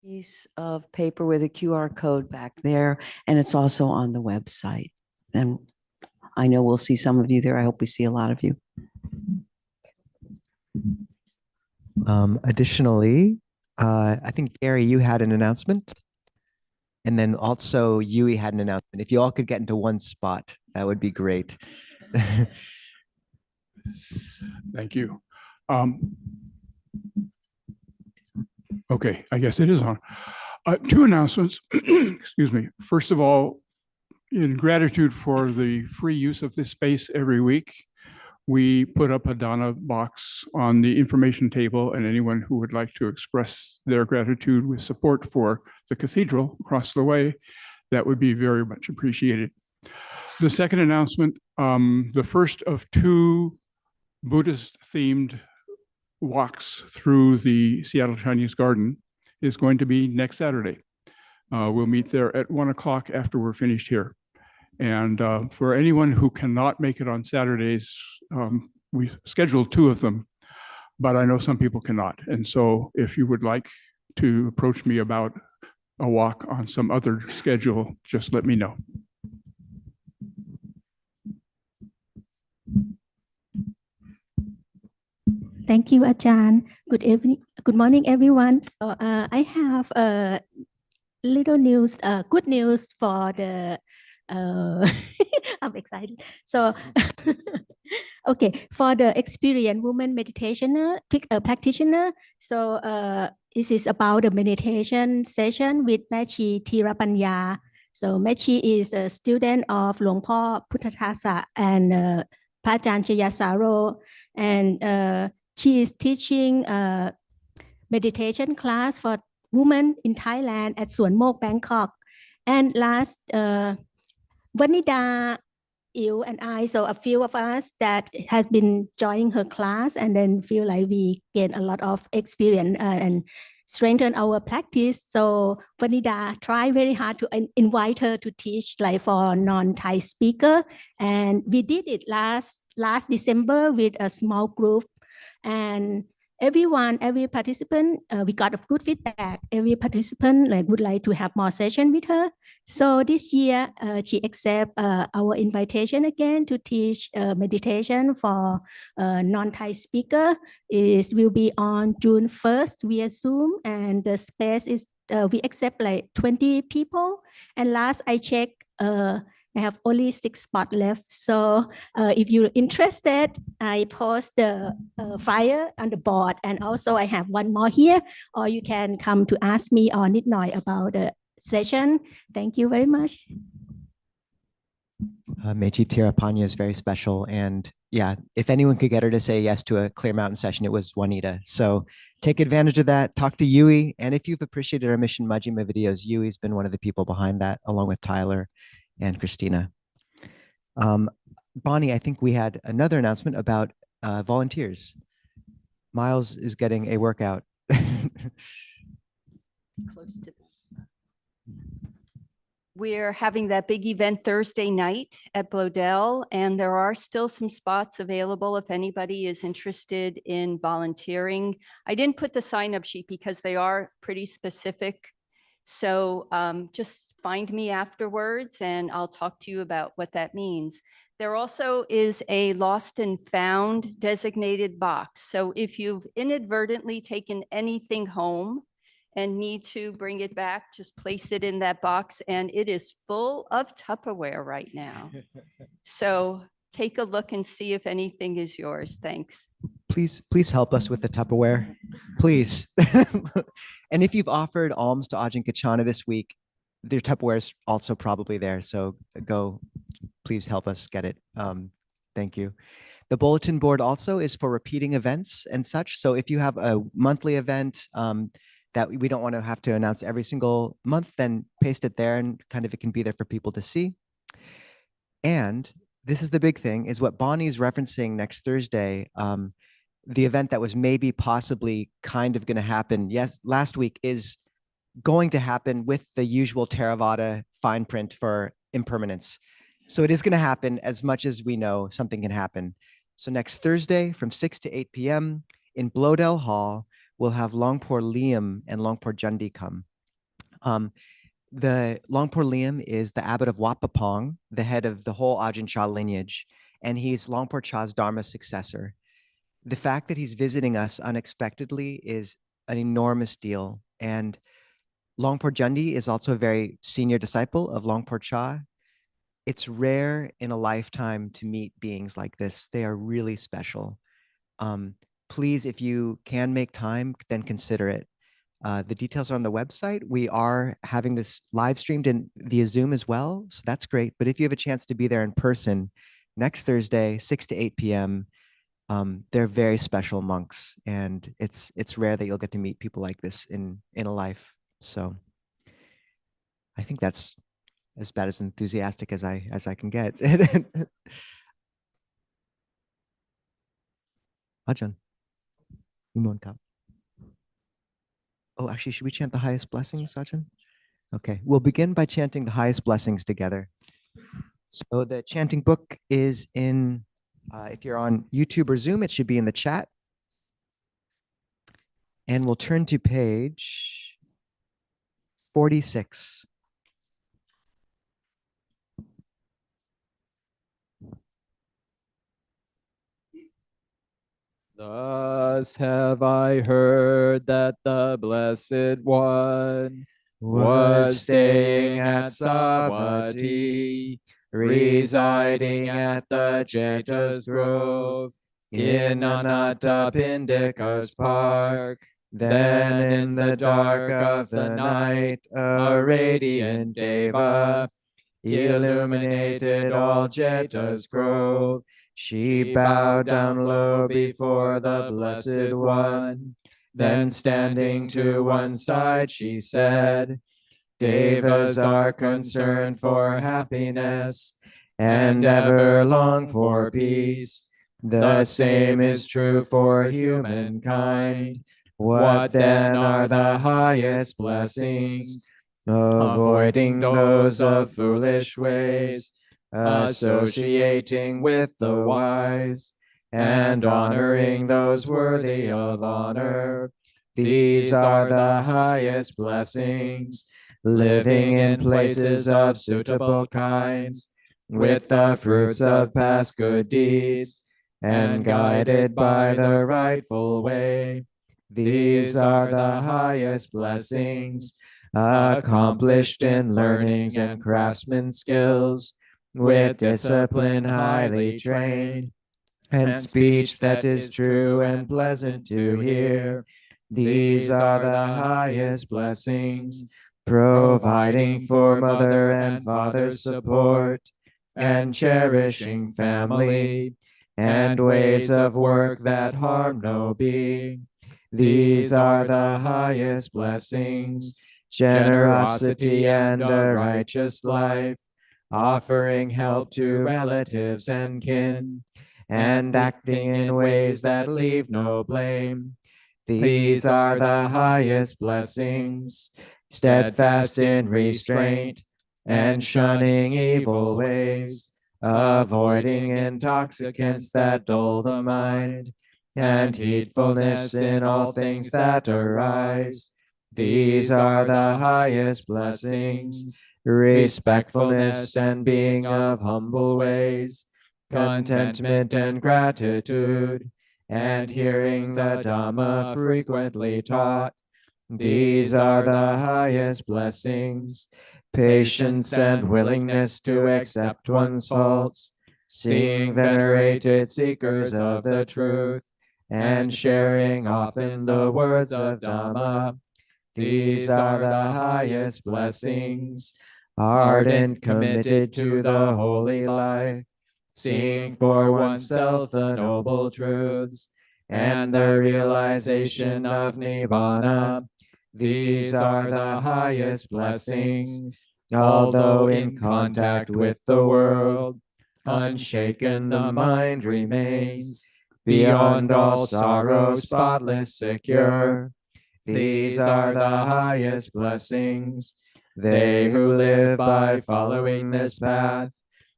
piece of paper with a QR code back there, and it's also on the website. And I know we'll see some of you there. I hope we see a lot of you. Additionally, I think, Gary, you had an announcement. And then also Yui had an announcement. If you all could get into one spot, that would be great. Thank you. Okay, I guess it is on. Two announcements. Excuse me. First of all, in gratitude for the free use of this space every week, we put up a Dana box on the information table, and anyone who would like to express their gratitude with support for the cathedral across the way, that would be very much appreciated. The second announcement, the first of two Buddhist-themed walks through the Seattle Chinese Garden is going to be next Saturday. We'll meet there at 1 o'clock after we're finished here. And for anyone who cannot make it on Saturdays, we scheduled two of them, but I know some people cannot. And so if you would like to approach me about a walk on some other schedule, just let me know. Thank you, Ajahn. Good evening. Good morning, everyone. So, I have a little news, good news for the I'm excited. So, okay, for the experienced woman meditation practitioner. So, this is about the meditation session with Machi Tirapanya. So, Machi is a student of Luang Por Puttathasa and Prajan Chayasaro, and she is teaching meditation class for women in Thailand at Suan Mok, Bangkok. And last Vanida, Il, and I, so a few of us that has been joining her class, and then feel like we gain a lot of experience and strengthen our practice. So Vanida tried very hard to invite her to teach like for non-Thai speaker, and we did it last December with a small group, and every participant, we got a good feedback. Every participant would like to have more session with her. So this year, she accept our invitation again to teach meditation for non-Thai speaker. It will be on June 1st via Zoom, and the space is, we accept like 20 people. And last I checked, I have only 6 spots left. So if you're interested, I post the flyer on the board. And also I have one more here, or you can come to ask me or Nit Noi about the session. Thank you very much. Meiji Tirapanya is very special. And yeah, if anyone could get her to say yes to a Clear Mountain session, it was Juanita. So take advantage of that. Talk to Yui. And if you've appreciated our Mission Majjhima videos, Yui's been one of the people behind that, along with Tyler and Christina. Bonnie, I think we had another announcement about volunteers. Miles is getting a workout. Close to We're having that big event Thursday night at Blodell, and there are still some spots available if anybody is interested in volunteering. I didn't put the sign-up sheet because they are pretty specific. So just find me afterwards and I'll talk to you about what that means. There also is a lost and found designated box. So if you've inadvertently taken anything home and need to bring it back, just place it in that box, and it is full of Tupperware right now. So take a look and see if anything is yours. Thanks. Please help us with the Tupperware, please. And if you've offered alms to Ajahn Kachana this week, their Tupperware is also probably there. So go, please help us get it. Thank you. The bulletin board also is for repeating events and such. So if you have a monthly event that we don't want to have to announce every single month, then paste it there and kind of it can be there for people to see. And this is the big thing, is what Bonnie's referencing next Thursday. The event that was maybe possibly kind of going to happen last week is going to happen with the usual Theravada fine print for impermanence. So it is going to happen as much as we know something can happen. So next Thursday from 6 to 8 p.m. in Blodell Hall, we'll have Longpor Liam and Longpor Jundi come. The Longpor Liam is the abbot of Wat Pah Pong, the head of the whole Ajahn Chah lineage, and he's Longpor Chah's Dharma successor. The fact that he's visiting us unexpectedly is an enormous deal. And Longpor Jundi is also a very senior disciple of Longpor Chah. It's rare in a lifetime to meet beings like this. They are really special. Please, if you can make time, then consider it. The details are on the website. We are having this live streamed in via Zoom as well, so that's great. But if you have a chance to be there in person, next Thursday, 6 to 8 p.m., they're very special monks, and it's rare that you'll get to meet people like this in a life. So I think that's as bad as enthusiastic as I can get. Ajahn, Imon Kap. Oh, actually, should we chant the highest blessings, Ajahn? Okay, we'll begin by chanting the highest blessings together. So the chanting book is in, if you're on YouTube or Zoom, it should be in the chat. And we'll turn to page 46. Thus have I heard that the Blessed One was staying at Savatthi, residing at the Jeta's Grove, in Anathapindika's park. Then in the dark of the night, a radiant Deva illuminated all Jeta's Grove. She bowed down low before the Blessed One. Then standing to one side, she said, Devas are concerned for happiness and ever long for peace. The same is true for humankind. What then are the highest blessings? Avoiding those of foolish ways, associating with the wise, and honoring those worthy of honor. These are the highest blessings. Living in places of suitable kinds, with the fruits of past good deeds, and guided by the rightful way. These are the highest blessings. Accomplished in learnings and craftsman skills, with discipline highly trained, and speech that is true and pleasant to hear. These are the highest blessings. Providing for mother and father's support, and cherishing family, and ways of work that harm no being. These are the highest blessings. Generosity and a righteous life, offering help to relatives and kin, and acting in ways that leave no blame. These are the highest blessings. Steadfast in restraint, and shunning evil ways, avoiding intoxicants that dull the mind, and heedfulness in all things that arise. These are the highest blessings. Respectfulness and being of humble ways, contentment and gratitude, and hearing the Dhamma frequently taught. These are the highest blessings. Patience and willingness to accept one's faults, seeing venerated seekers of the truth, and sharing often the words of Dhamma. These are the highest blessings. Ardent, committed to the holy life, seeing for oneself the noble truths, and the realization of Nibbana. These are the highest blessings. Although in contact with the world, unshaken the mind remains, beyond all sorrow, spotless, secure. These are the highest blessings. They who live by following this path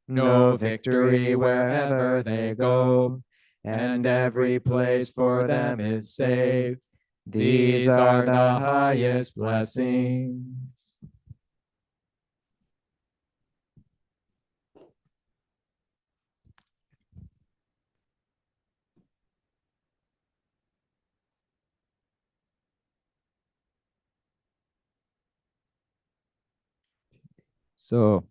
know victory wherever they go, and every place for them is safe. These are the highest blessings. So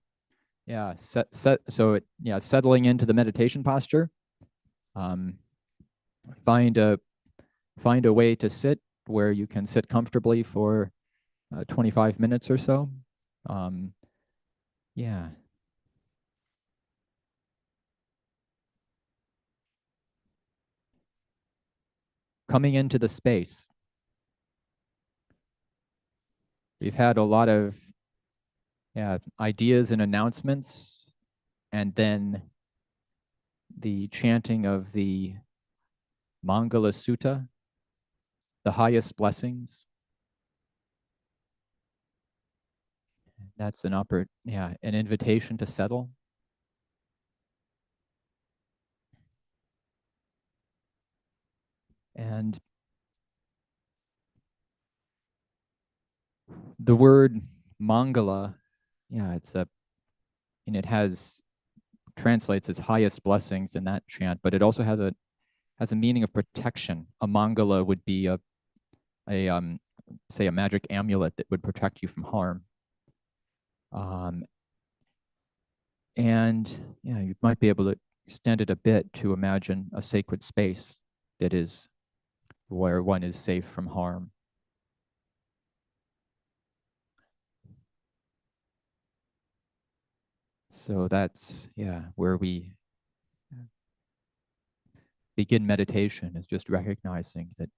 yeah, settling into the meditation posture. Find a way to sit where you can sit comfortably for 25 minutes or so. Yeah. Coming into the space. We've had a lot of ideas and announcements, and then the chanting of the Mangala Sutta, the highest blessings. That's an invitation to settle. And the word Mangala, it translates as highest blessings in that chant, but it also has a meaning of protection. A Mangala would be say a magic amulet that would protect you from harm. And you might be able to extend it a bit to imagine a sacred space that is where one is safe from harm. So that's where we begin meditation, is just recognizing that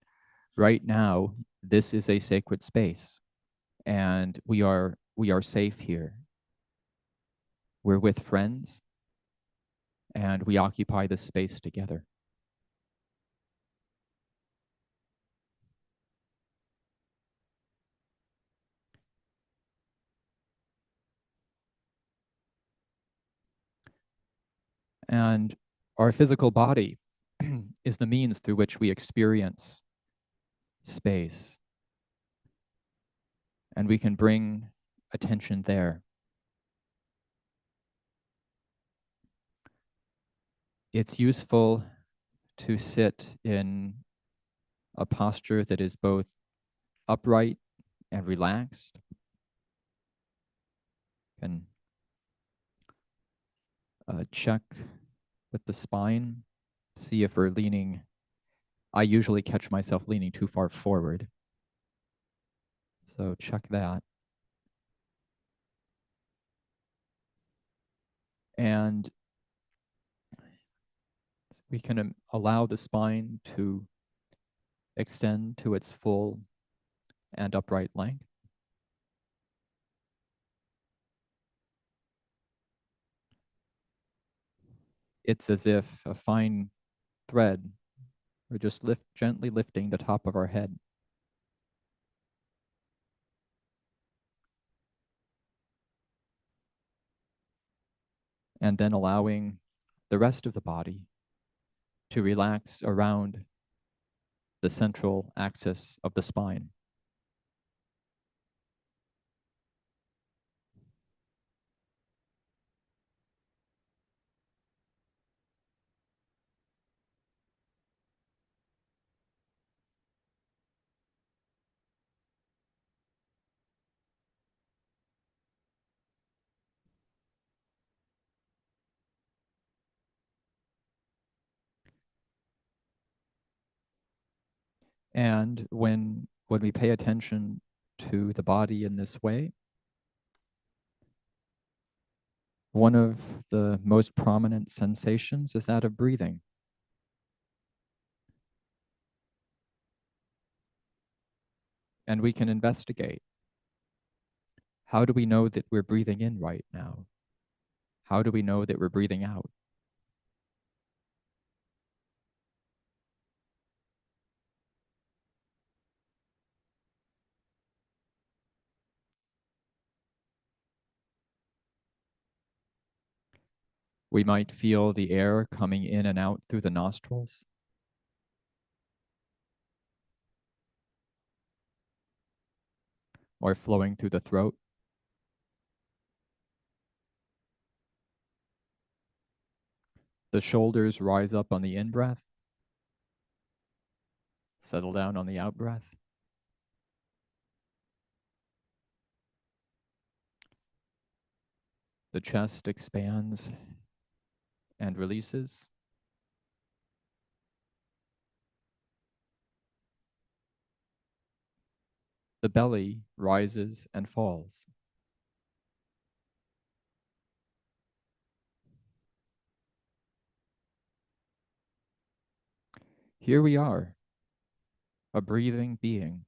right now this is a sacred space and we are safe here. We're with friends and we occupy this space together. And our physical body is the means through which we experience space. And we can bring attention there. It's useful to sit in a posture that is both upright and relaxed. And check with the spine, see if we're leaning. I usually catch myself leaning too far forward. So check that. And we can allow the spine to extend to its full and upright length. It's as if a fine thread, we're just gently lifting the top of our head. And then allowing the rest of the body to relax around the central axis of the spine. And when we pay attention to the body in this way, one of the most prominent sensations is that of breathing. And we can investigate. How do we know that we're breathing in right now? How do we know that we're breathing out? We might feel the air coming in and out through the nostrils. Or flowing through the throat. The shoulders rise up on the in-breath. Settle down on the out-breath. The chest expands and releases. The belly rises and falls. Here we are, a breathing being.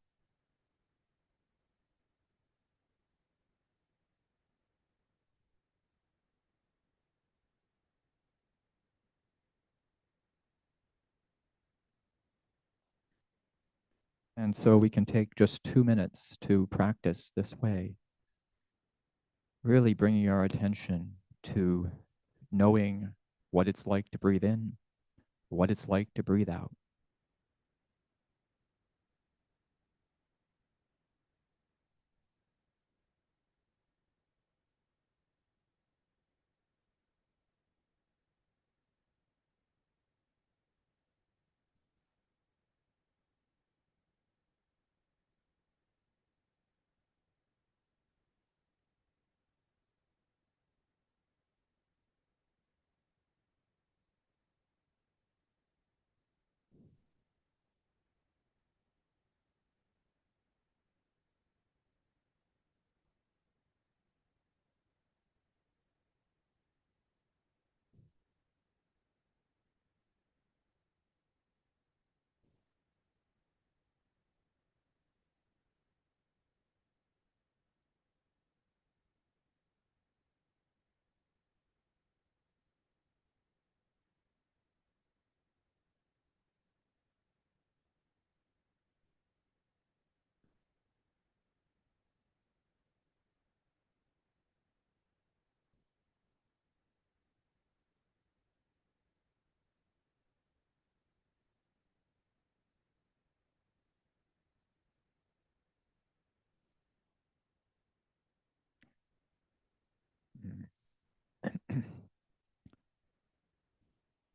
And so we can take just 2 minutes to practice this way, really bringing our attention to knowing what it's like to breathe in, what it's like to breathe out.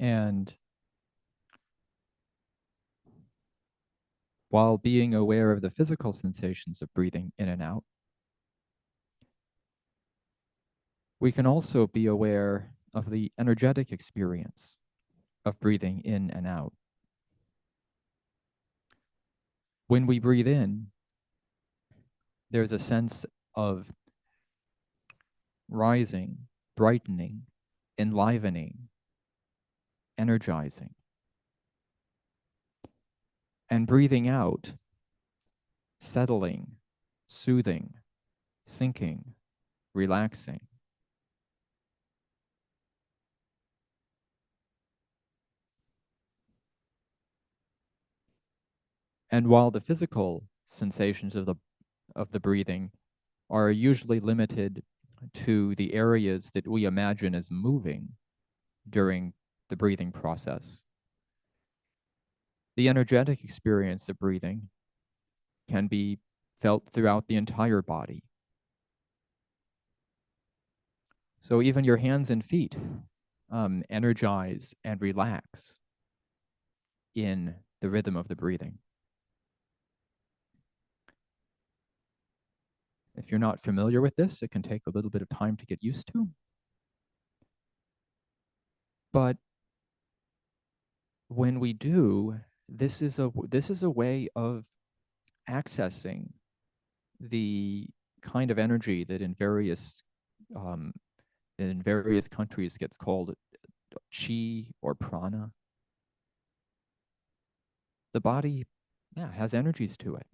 And while being aware of the physical sensations of breathing in and out, we can also be aware of the energetic experience of breathing in and out. When we breathe in, there's a sense of rising, brightening, enlivening, energizing. And breathing out, settling, soothing, sinking, relaxing. And while the physical sensations of the breathing are usually limited to the areas that we imagine as moving during the breathing process, the energetic experience of breathing can be felt throughout the entire body. So even your hands and feet energize and relax in the rhythm of the breathing. If you're not familiar with this, it can take a little bit of time to get used to. But when we do, this is a way of accessing the kind of energy that in various countries gets called chi or prana. The body, has energies to it.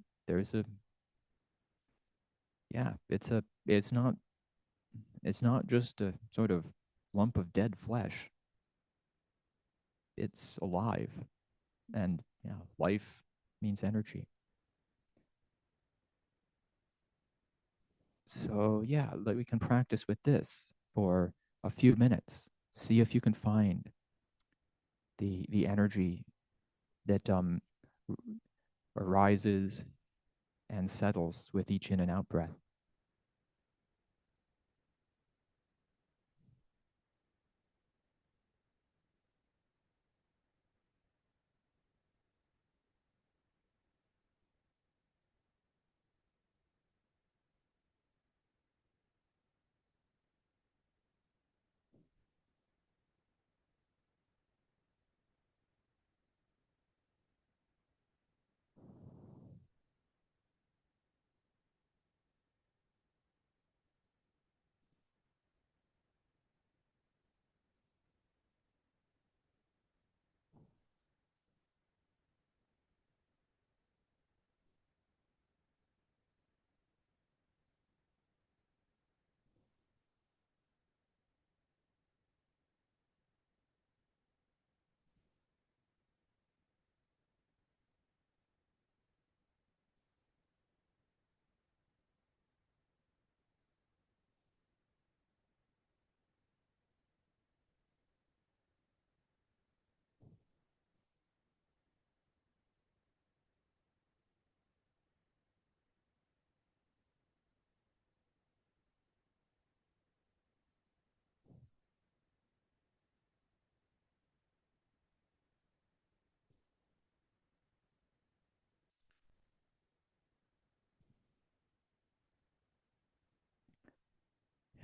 It's not just a sort of lump of dead flesh. It's alive, and life means energy. So we can practice with this for a few minutes. See if you can find the energy that arises and settles with each in and out breath.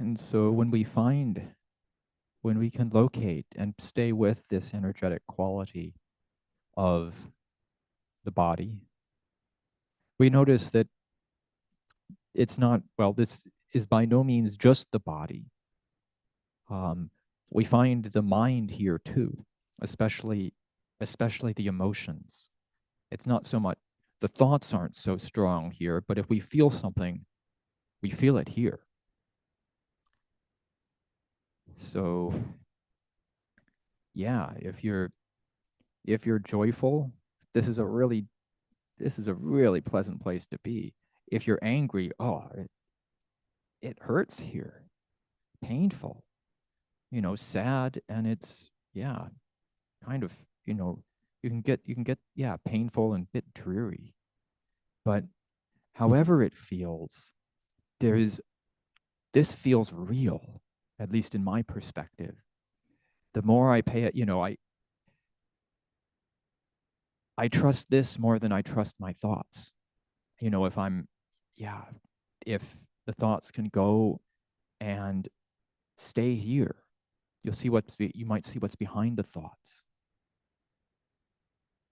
And so when we can locate and stay with this energetic quality of the body, we notice that it's not, well, this is by no means just the body. We find the mind here too, especially the emotions. It's not so much, the thoughts aren't so strong here, but if we feel something, we feel it here. So yeah, if you're joyful, this is a really pleasant place to be. If you're angry, oh, it hurts here, painful, sad, and it's, yeah, kind of, you can get, yeah, painful and a bit dreary. But however it feels, this feels real, at least in my perspective. The more I pay it, I trust this more than I trust my thoughts. If the thoughts can go and stay here, you might see what's behind the thoughts.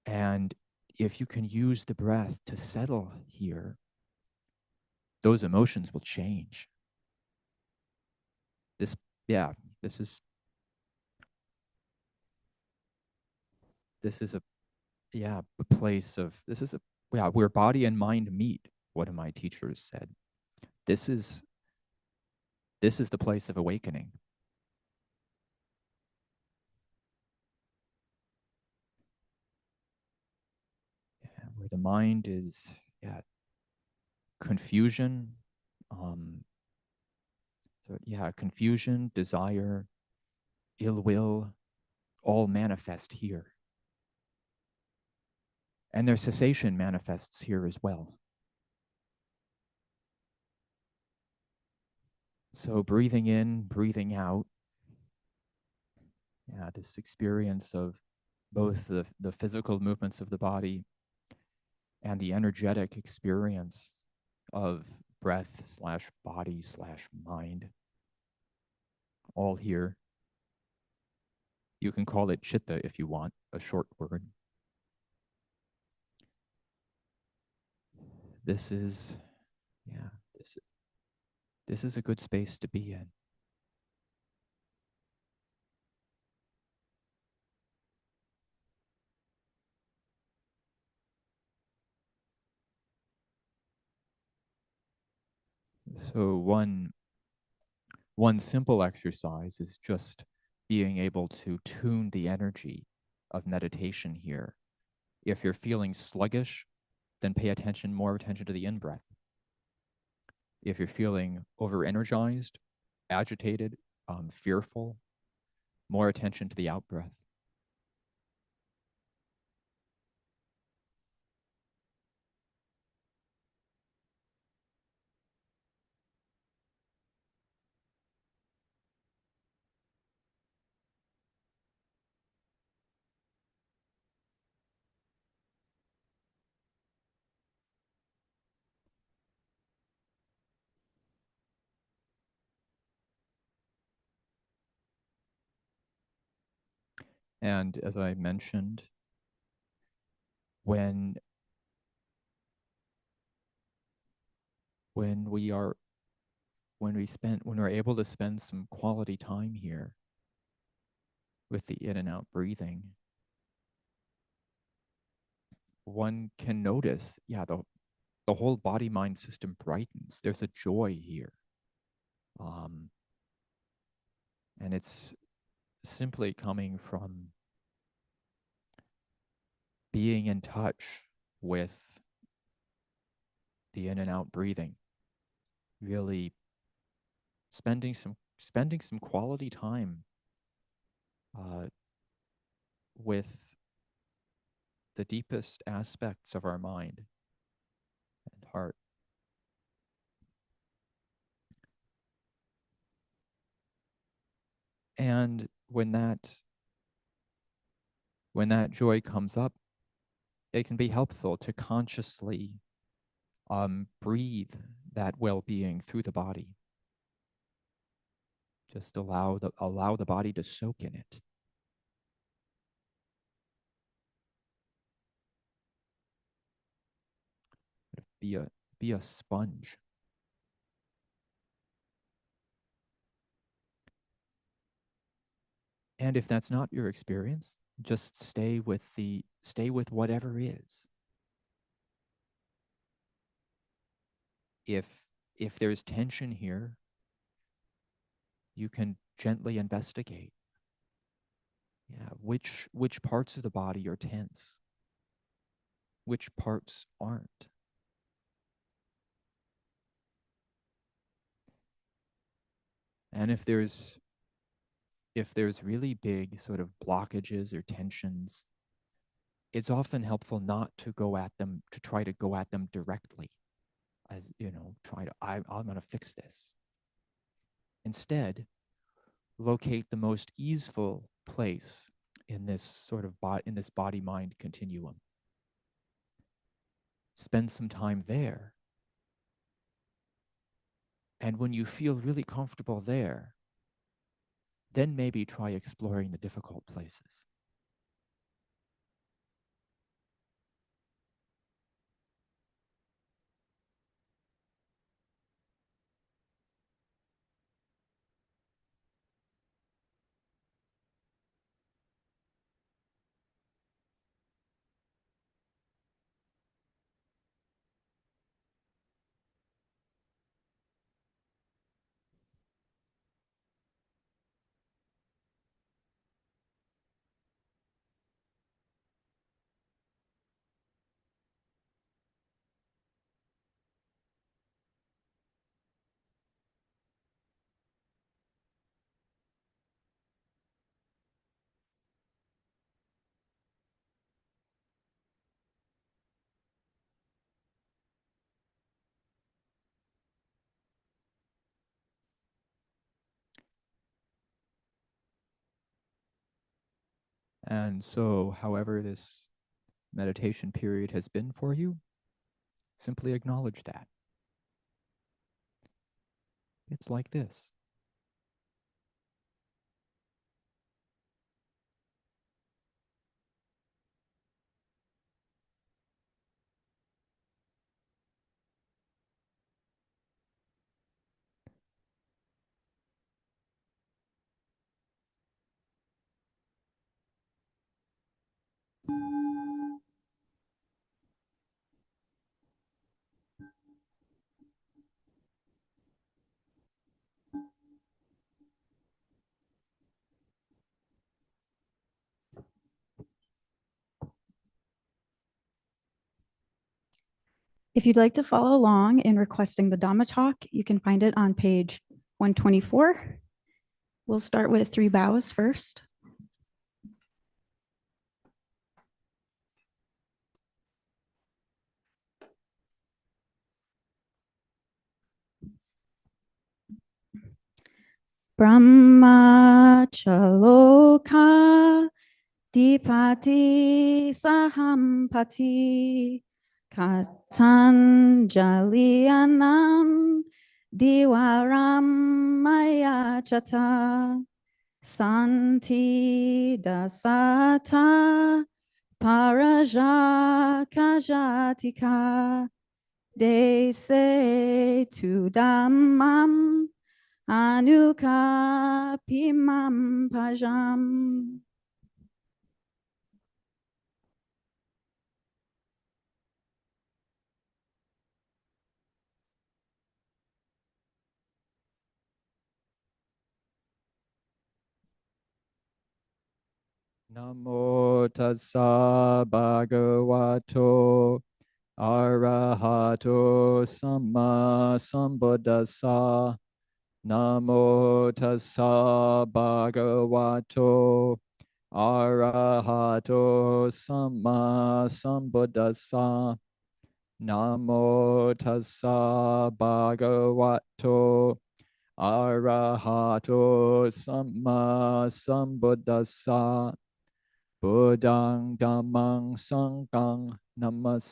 And if you can use the breath to settle here, those emotions will change. This is a place of, where body and mind meet, one of my teachers said. This is the place of awakening. Where the mind is, confusion, confusion, desire, ill will, all manifest here. And their cessation manifests here as well. So breathing in, breathing out, this experience of both the physical movements of the body and the energetic experience of breath / body / mind, all here. You can call it chitta if you want, a short word. This is a good space to be in. So one simple exercise is just being able to tune the energy of meditation here. If you're feeling sluggish, then pay more attention to the in-breath. If you're feeling over-energized, agitated, fearful, more attention to the out-breath. And as I mentioned, when we're able to spend some quality time here with the in and out breathing, one can notice, the whole body mind system brightens. There's a joy here. And it's simply coming from being in touch with the in and out breathing, really spending some quality time with the deepest aspects of our mind and heart. And when that joy comes up, it can be helpful to consciously breathe that well-being through the body. Just allow the body to soak in it. Be a sponge. And if that's not your experience, just stay with whatever is. If there's tension here, you can gently investigate. Yeah, which parts of the body are tense? Which parts aren't? And if there's really big sort of blockages or tensions, it's often helpful not to go at them, to try to go at them directly, as I'm going to fix this. Instead, locate the most easeful place in this sort of body-mind continuum. Spend some time there. And when you feel really comfortable there, then maybe try exploring the difficult places. And so, however this meditation period has been for you, simply acknowledge that. It's like this. If you'd like to follow along in requesting the Dhamma talk, you can find it on page 124. We'll start with 3 bows first. Brahmachaloka Dipati Sahampati Katanjalianam Diwaram Mayachata Santi Dasata Parajakajatika Dese tu Dhammam Anukapimam Pajam. Namo tassa bhagavato arahato samma sambuddhassa. Namo tassa bhagavato arahato samma sambuddhassa. Namo tassa bhagavato arahato samma sambuddhassa. Buddhang dhammang sanghang namasami.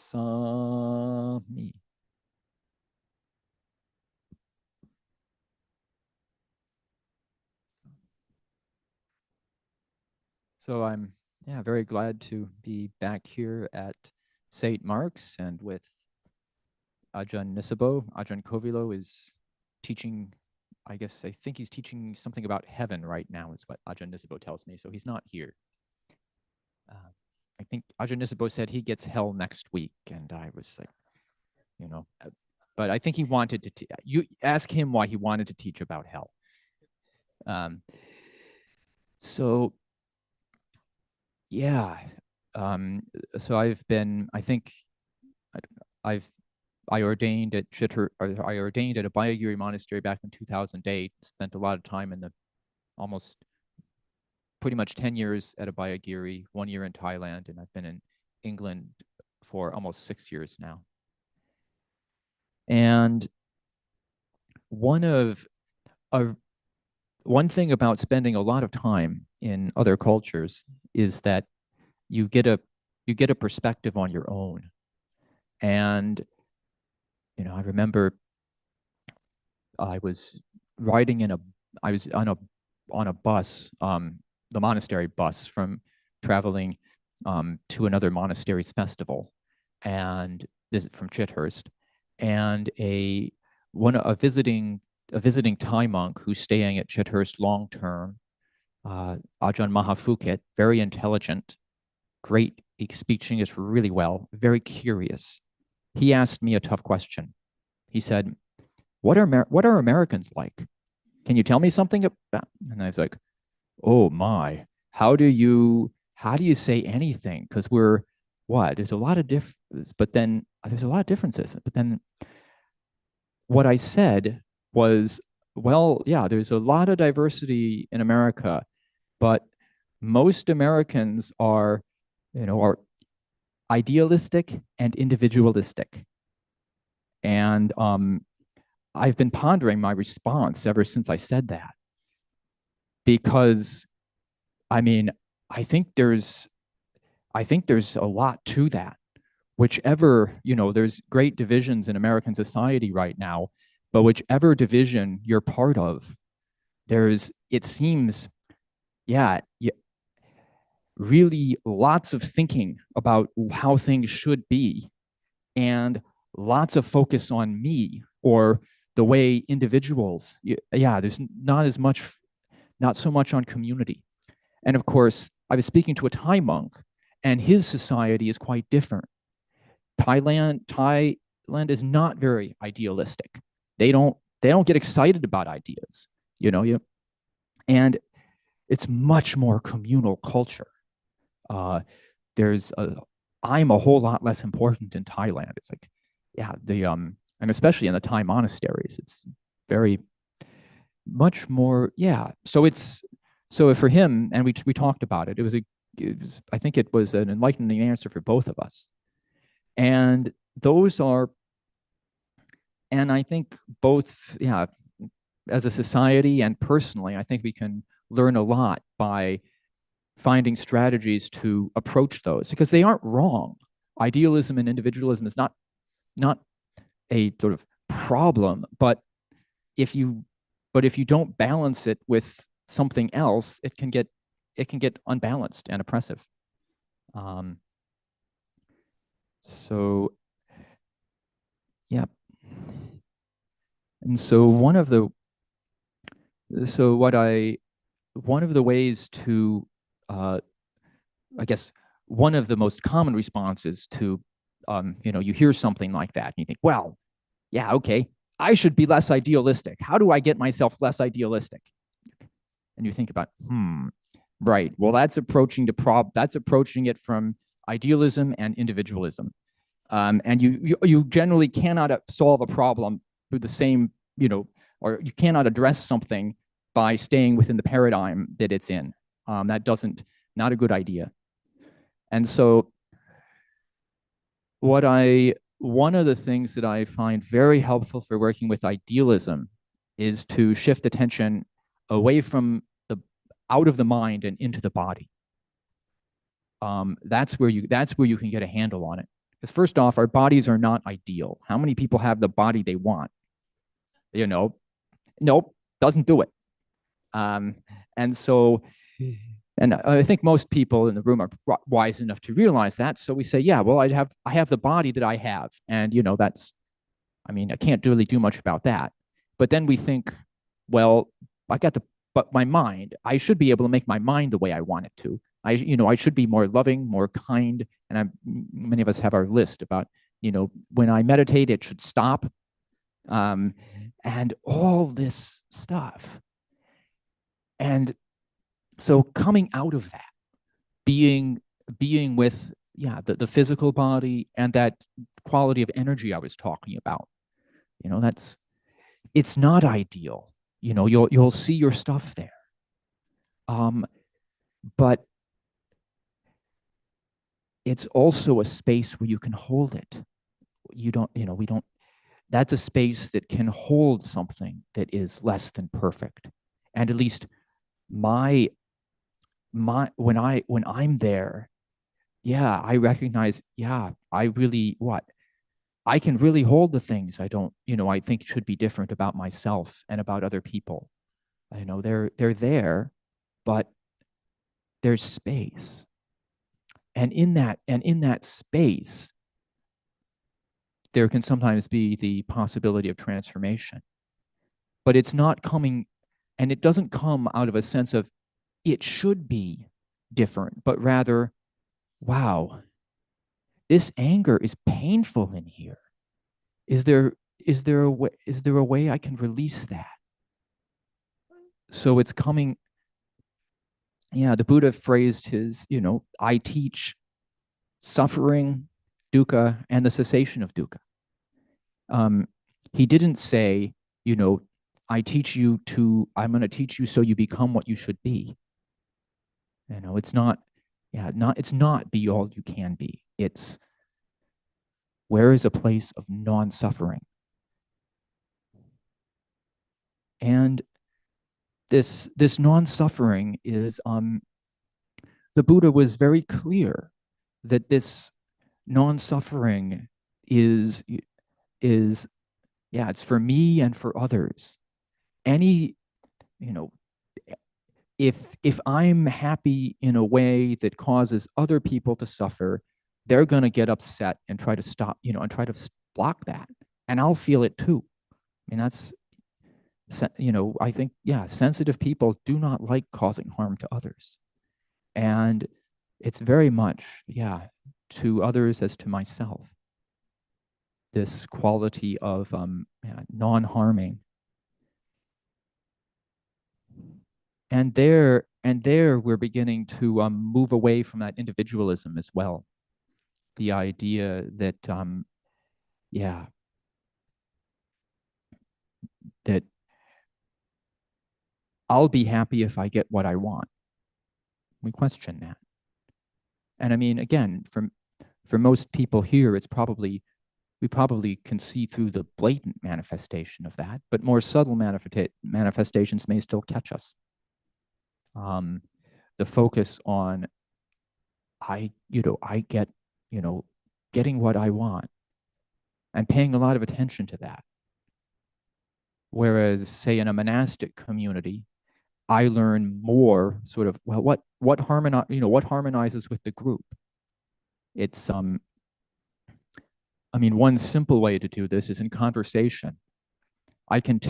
So I'm very glad to be back here at St. Mark's and with Ajahn Nisabo. Ajahn Kovilo is teaching, I think he's teaching something about heaven right now is what Ajahn Nisabo tells me. So he's not here. I think Ajahn Nisabo said he gets hell next week. And I was like, but I think he wanted to, you ask him why he wanted to teach about hell. So yeah, so I've been, I think I ordained at I ordained at a Abhayagiri monastery back in 2008, spent a lot of time in the almost pretty much 10 years at a Abhayagiri, 1 year in Thailand, and I've been in England for almost 6 years now. And one thing about spending a lot of time in other cultures is that you get a perspective on your own. And I remember I was on a bus, the monastery bus from traveling to another monastery's festival, and this from Chithurst, and a visiting Thai monk who's staying at Chithurst long term, Ajahn Mahaphuket, very intelligent, great, speaks English really well, very curious. He asked me a tough question. He said, what are Americans like? Can you tell me something about? And I was like, oh my, how do you say anything? Because there's a lot of differences, but then there's a lot of differences. But then what I said was, well, yeah, there's a lot of diversity in America, but most Americans are idealistic and individualistic. And I've been pondering my response ever since I said that, because I think there's a lot to that. Whichever, there's great divisions in American society right now, but whichever division you're part of, it seems, really lots of thinking about how things should be, and lots of focus on me or the way individuals, there's not so much on community. And of course, I was speaking to a Thai monk, and his society is quite different. Thailand is not very idealistic. They don't get excited about ideas, and it's much more communal culture. I'm a whole lot less important in Thailand. It's like, and especially in the Thai monasteries, it's very much more, so for him, and we talked about it, I think it was an enlightening answer for both of us. And I think both, as a society and personally, I think we can learn a lot by finding strategies to approach those, because they aren't wrong. Idealism and individualism is not a sort of problem, but if you don't balance it with something else, it can get unbalanced and oppressive. So yeah, and so one of the ways to I guess one of the most common responses to you hear something like that and you think, well, yeah, okay, I should be less idealistic. How do I get myself less idealistic? And you think about, right, well, that's approaching it from idealism and individualism. And you generally cannot solve a problem through the same, or you cannot address something by staying within the paradigm that it's in. Not a good idea. And so one of the things that I find very helpful for working with idealism is to shift attention away from out of the mind and into the body. That's where you can get a handle on it. Because first off, our bodies are not ideal. How many people have the body they want? Nope, doesn't do it. And so And I think most people in the room are wise enough to realize that. So we say, yeah, well, I have the body that I have. And, you know, that's, I mean, I can't really do much about that. But then we think, well, but my mind, I should be able to make my mind the way I want it to. I should be more loving, more kind. And many of us have our list about, when I meditate, it should stop. And all this stuff. And so coming out of that, being with, the physical body and that quality of energy I was talking about, it's not ideal. You'll see your stuff there. But it's also a space where you can hold it. That's a space that can hold something that is less than perfect. And at least when I'm there, I recognize, I can really hold the things I think should be different about myself and about other people. They're there, but there's space. And in that space, there can sometimes be the possibility of transformation. But it's not coming, and it doesn't come out of a sense of it should be different, but rather, wow, this anger is painful in here. Is there a way I can release that? So it's coming. The Buddha phrased his, I teach suffering, dukkha, and the cessation of dukkha. He didn't say, I'm going to teach you so you become what you should be. It's not be all you can be. It's where is a place of non-suffering. And this non-suffering is, the Buddha was very clear that this non-suffering is it's for me and for others. If I'm happy in a way that causes other people to suffer, they're going to get upset and try to stop, and try to block that. And I'll feel it too. I mean, that's, I think, sensitive people do not like causing harm to others. And it's very much, to others as to myself, this quality of non-harming. And there we're beginning to move away from that individualism as well. The idea that, that I'll be happy if I get what I want. We question that. And I mean, again, for most people here, we probably can see through the blatant manifestation of that, but more subtle manifestations may still catch us. The focus on getting what I want and paying a lot of attention to that. Whereas, say, in a monastic community, I learn more sort of, well, what harmonizes with the group. It's one simple way to do this is in conversation. I can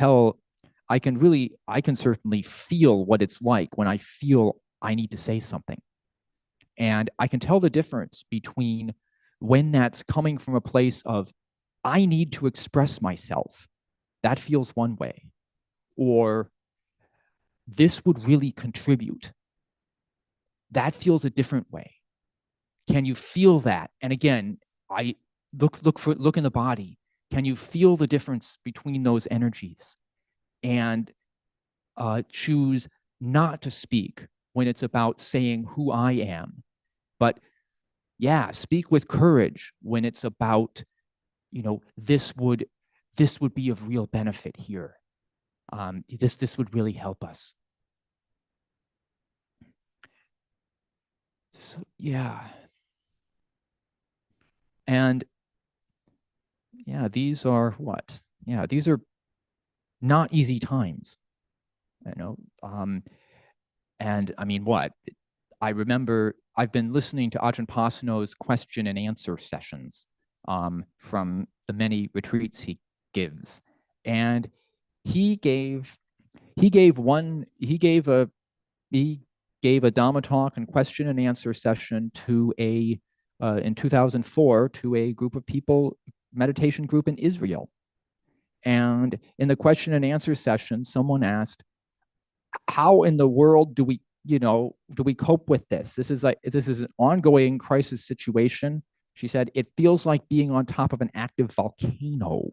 certainly feel what it's like when I feel I need to say something. And I can tell the difference between when that's coming from a place of, I need to express myself. That feels one way. Or this would really contribute. That feels a different way. Can you feel that? And again, I look in the body. Can you feel the difference between those energies? And choose not to speak when it's about saying who I am, but speak with courage when it's about, this would be of real benefit here. This would really help us. So, and these are what? These are not easy times, and I mean, what? I remember I've been listening to Ajahn Pasano's question and answer sessions from the many retreats he gives, and he gave a Dhamma talk and question and answer session to in 2004 to a group of people, meditation group in Israel. And in the question and answer session, someone asked, how in the world do we cope with this? This is an ongoing crisis situation. She said, it feels like being on top of an active volcano.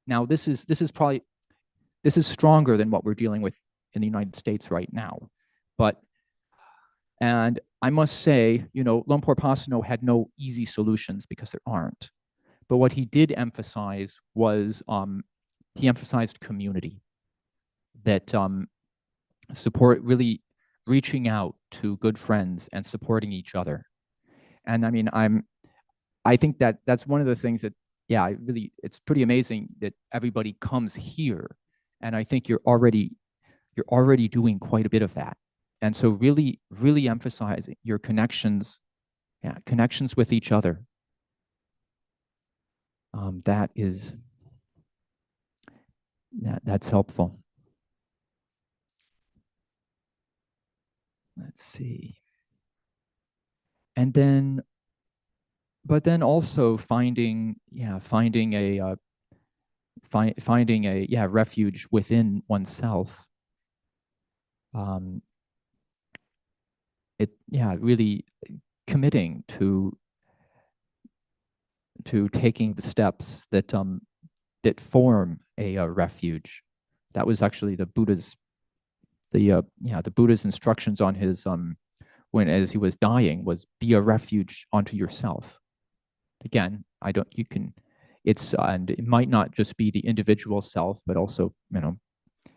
Now, this is stronger than what we're dealing with in the United States right now. And I must say, Lumpur Pasano had no easy solutions because there aren't. But what he did emphasize was he emphasized community, that support, really reaching out to good friends and supporting each other. And I mean, I think that's one of the things that, yeah, it's pretty amazing that everybody comes here. And I think you're already doing quite a bit of that. And so really, really emphasizing your connections with each other. That's helpful. Let's see. And then, but then also finding a refuge within oneself. Really committing to taking the steps that form a refuge. That was actually the Buddha's instructions on his as he was dying, was be a refuge unto yourself. Again, and it might not just be the individual self, but also,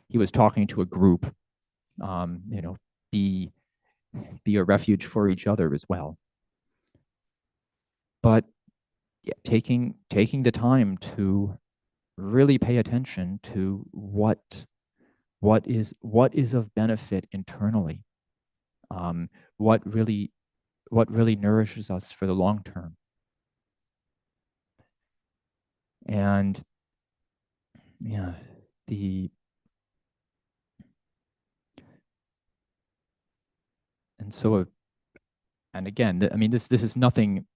he was talking to a group, be a refuge for each other as well. But yeah, taking the time to really pay attention to what is of benefit internally, what really nourishes us for the long term. And yeah, and again, I mean, this is nothing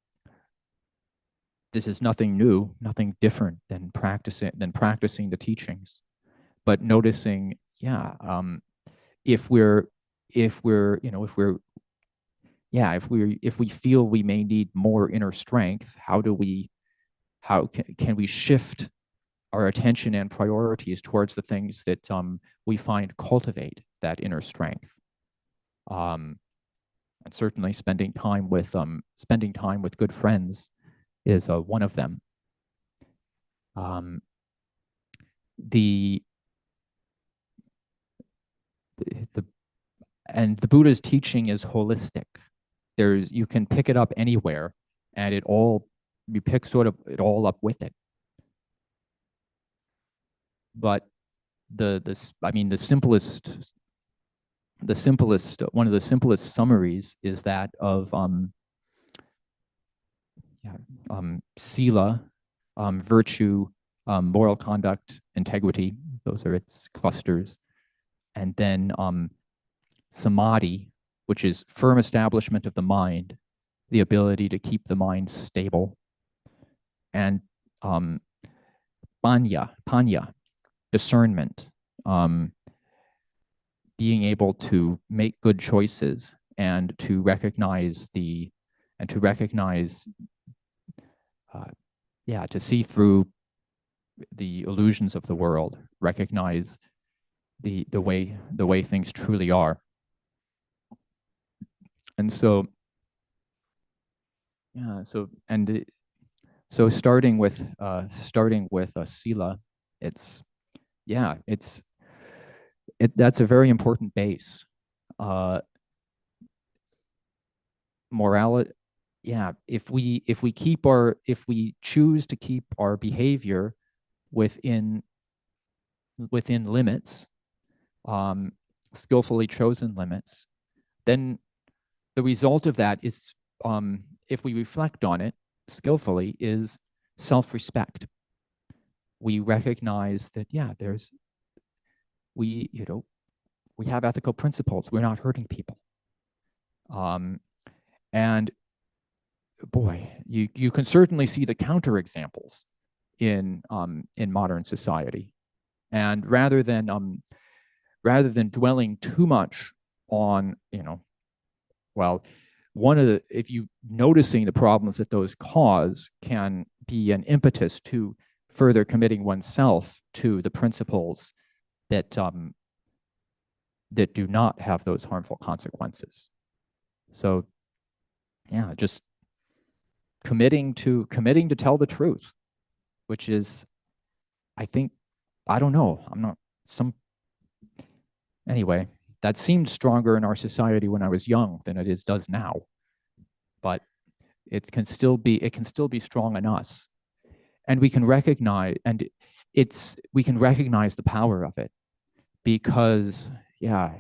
new, nothing different than practicing the teachings, but noticing, if we feel we may need more inner strength, how can we shift our attention and priorities towards the things that we find cultivate that inner strength. And certainly spending time with good friends is one of them. The Buddha's teaching is holistic. You can pick it up anywhere, and you pick it all up with it. But one of the simplest summaries is that of sila, virtue, moral conduct, integrity. Those are its clusters. And then samadhi, which is firm establishment of the mind, the ability to keep the mind stable. And panya, discernment, being able to make good choices and to recognize to see through the illusions of the world, recognize the way things truly are. And so starting with sila, that's a very important base. Morality, if we choose to keep our behavior within limits, skillfully chosen limits, then the result of that is, if we reflect on it skillfully, is self-respect. We recognize that, yeah, we have ethical principles. We're not hurting people. And boy, you can certainly see the counterexamples in modern society. And rather than dwelling too much on, well, if you noticing the problems that those cause can be an impetus to further committing oneself to the principles that that do not have those harmful consequences. So, yeah, just committing to tell the truth, which is, I think, I don't know, anyway, that seemed stronger in our society when I was young than it does now. But it can still be strong in us. And we can recognize, we can recognize the power of it, because, yeah,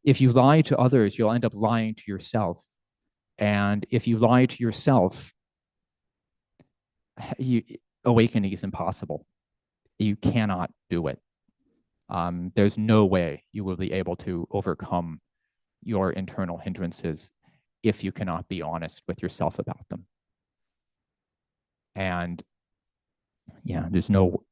if you lie to others, you'll end up lying to yourself. And if you lie to yourself, awakening is impossible. You cannot do it. There's no way you will be able to overcome your internal hindrances if you cannot be honest with yourself about them. And yeah, there's no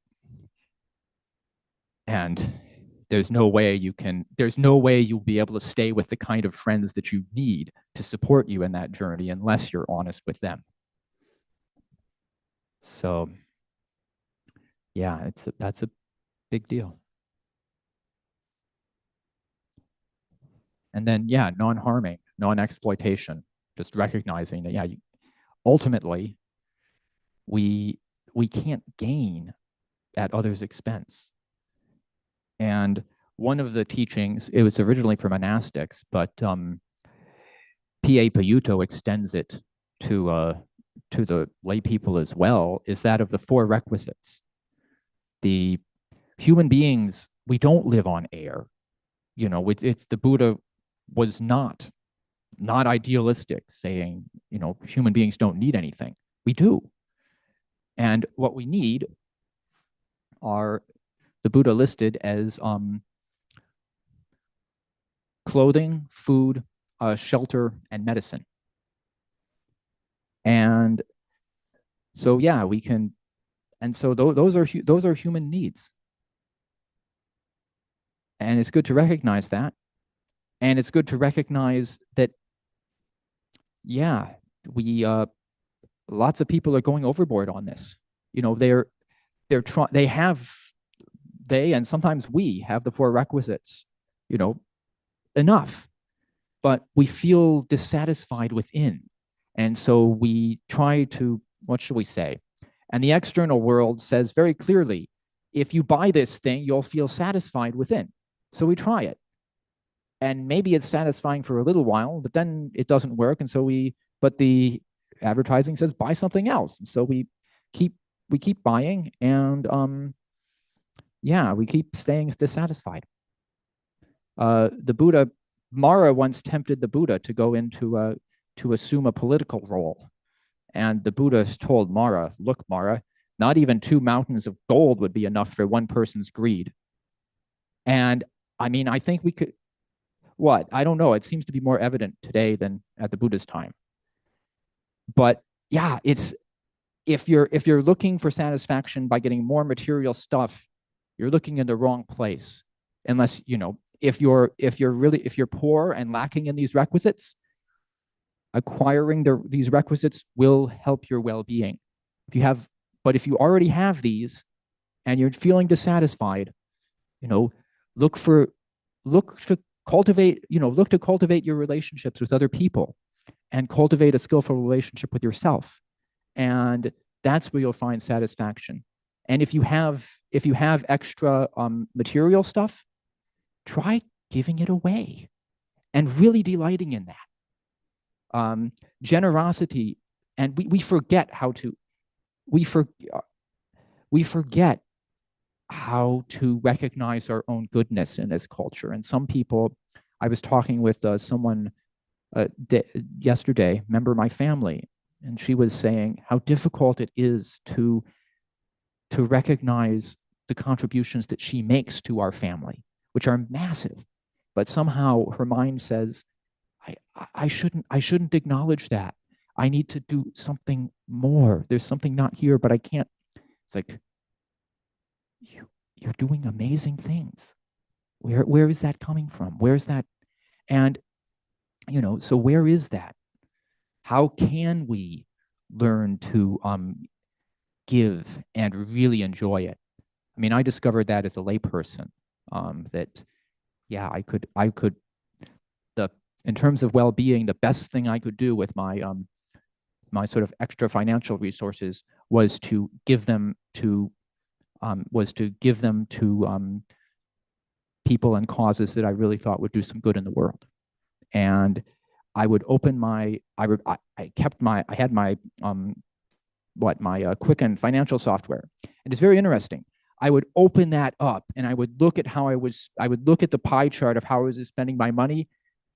way you'll be able to stay with the kind of friends that you need to support you in that journey unless you're honest with them. So yeah, that's a big deal. And then, yeah, non-harming, non-exploitation, just recognizing that, yeah, ultimately, we can't gain at others' expense. And one of the teachings, it was originally for monastics, but P.A. Payutto extends it to the lay people as well, is that of the 4 requisites. The human beings, we don't live on air. It's the Buddha was not idealistic, saying, human beings don't need anything. We do. And what we need are, the Buddha listed as clothing, food, shelter, and medicine. And so, yeah, we can, and so those are human needs. And it's good to recognize that. And it's good to recognize that, yeah, lots of people are going overboard on this. They and sometimes we have the 4 requisites, enough, but we feel dissatisfied within. And so we try to, what should we say? And the external world says very clearly, if you buy this thing, you'll feel satisfied within. So we try it. And maybe it's satisfying for a little while, but then it doesn't work. And so but the advertising says buy something else. And so we keep buying, and yeah, we keep staying dissatisfied. The Buddha, Mara once tempted the Buddha to go into to assume a political role. And the Buddha told Mara, look, Mara, not even 2 mountains of gold would be enough for one person's greed. And I mean, I think we could, I don't know. It seems to be more evident today than at the Buddha's time. But yeah, if you're looking for satisfaction by getting more material stuff, you're looking in the wrong place. Unless, if you're poor and lacking in these requisites, acquiring these requisites will help your well-being. But if you already have these and you're feeling dissatisfied, look to cultivate your relationships with other people, and cultivate a skillful relationship with yourself. And that's where you'll find satisfaction. And if you have extra material stuff, try giving it away and really delighting in that. Generosity, and we forget how to recognize our own goodness in this culture. And some people, I was talking with someone yesterday, member of my family, and she was saying how difficult it is to recognize the contributions that she makes to our family, which are massive. But somehow her mind says, I shouldn't acknowledge that. I need to do something more. There's something not here, but I can't. It's like, you're doing amazing things. Where is that coming from? Where's that? And, so where is that? How can we learn to give and really enjoy it? I mean, I discovered that as a layperson, that, yeah, I could, in terms of well-being, the best thing I could do with my my sort of extra financial resources was to give them to people and causes that I really thought would do some good in the world. And I would open my, I had my Quicken financial software, and it's very interesting. I would open that up and I would look at I would look at the pie chart of how I was spending my money,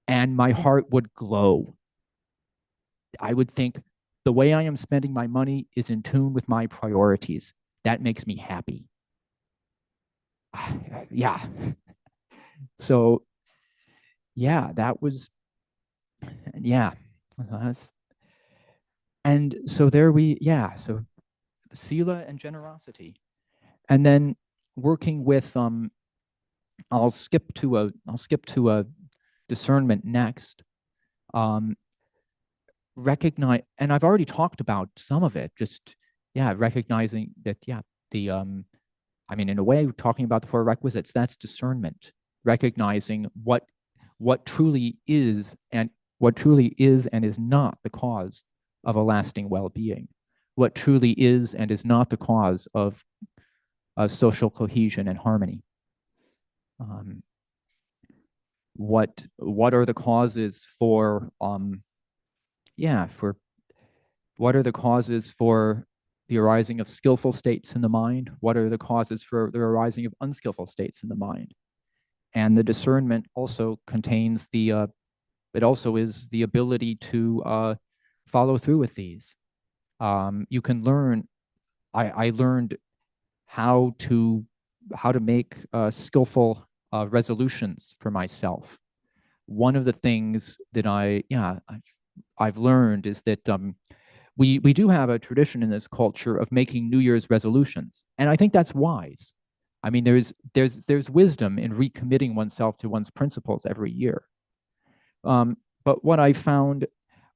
and my heart would glow. I would think, the way I am spending my money is in tune with my priorities. That makes me happy. Yeah. So, yeah, that was, yeah. And so so sila and generosity. And then working with, I'll skip to a discernment next. Recognize, and I've already talked about some of it, just, recognizing that, I mean, in a way, talking about the 4 requisites, that's discernment, recognizing what truly is and is not the cause of a lasting well-being, what truly is and is not the cause of social cohesion and harmony. What are the causes for what are the causes for the arising of skillful states in the mind? What are the causes for the arising of unskillful states in the mind? And the discernment also contains it also is the ability to follow through with these. You can learn, I learned how to make skillful resolutions for myself. One of the things that I've learned is that we do have a tradition in this culture of making New Year's resolutions, and I think that's wise. I mean, there's wisdom in recommitting oneself to one's principles every year. But what I found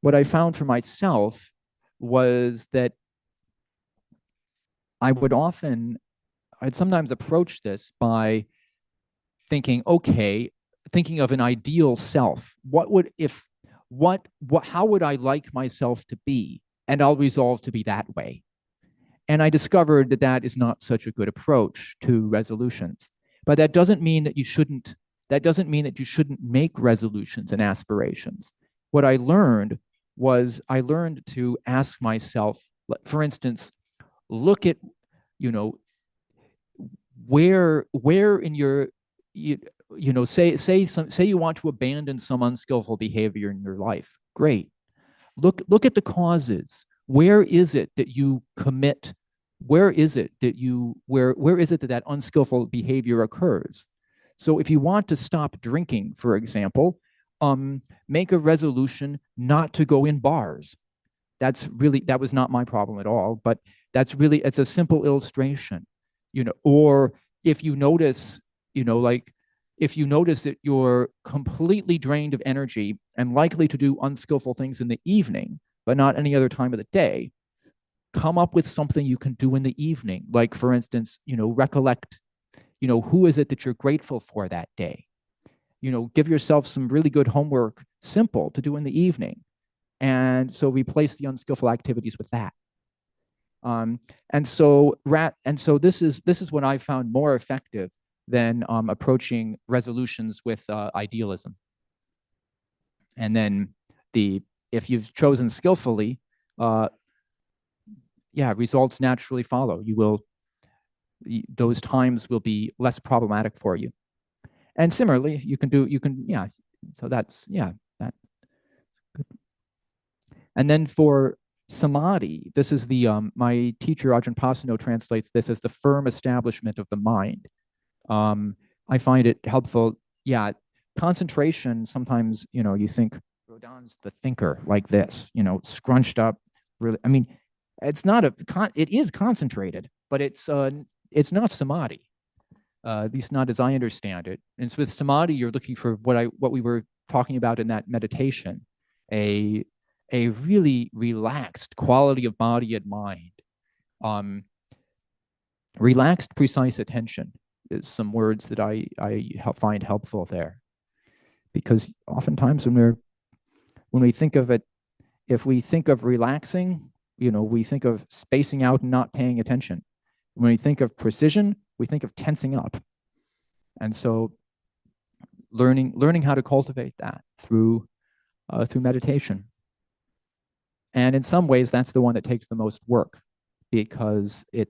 for myself was that I'd sometimes approach this by thinking, okay, thinking of an ideal self. How would I like myself to be? And I'll resolve to be that way. And I discovered that is not such a good approach to resolutions. But that doesn't mean that you shouldn't make resolutions and aspirations. What I learned to ask myself, for instance, look at, where in your, say you want to abandon some unskillful behavior in your life. Great. Look at the causes. Where is it that you commit? Where is it that that unskillful behavior occurs? So if you want to stop drinking, for example, make a resolution not to go in bars. That was not my problem at all, but it's a simple illustration, or if you notice, if you notice that you're completely drained of energy and likely to do unskillful things in the evening, but not any other time of the day, come up with something you can do in the evening. Like, for instance, recollect, who is it that you're grateful for that day? Give yourself some really good homework, simple, to do in the evening. And so replace the unskillful activities with that. And so this is what I found more effective than approaching resolutions with idealism. And then if you've chosen skillfully, results naturally follow. Those times will be less problematic for you. And similarly, so And then for samadhi, this is the, my teacher, Ajahn Pasano, translates this as the firm establishment of the mind. I find it helpful. Yeah, concentration, sometimes, you think Rodin's the thinker like this, scrunched up, really. I mean, it's not it is concentrated, but it's not samadhi. At least not as I understand it. And so with samadhi, you're looking for what we were talking about in that meditation, a really relaxed quality of body and mind. Relaxed, precise attention is some words that I find helpful there, because oftentimes when we think of it, if we think of relaxing, we think of spacing out and not paying attention. When we think of precision, we think of tensing up. And so learning how to cultivate that through meditation. And in some ways, that's the one that takes the most work, because I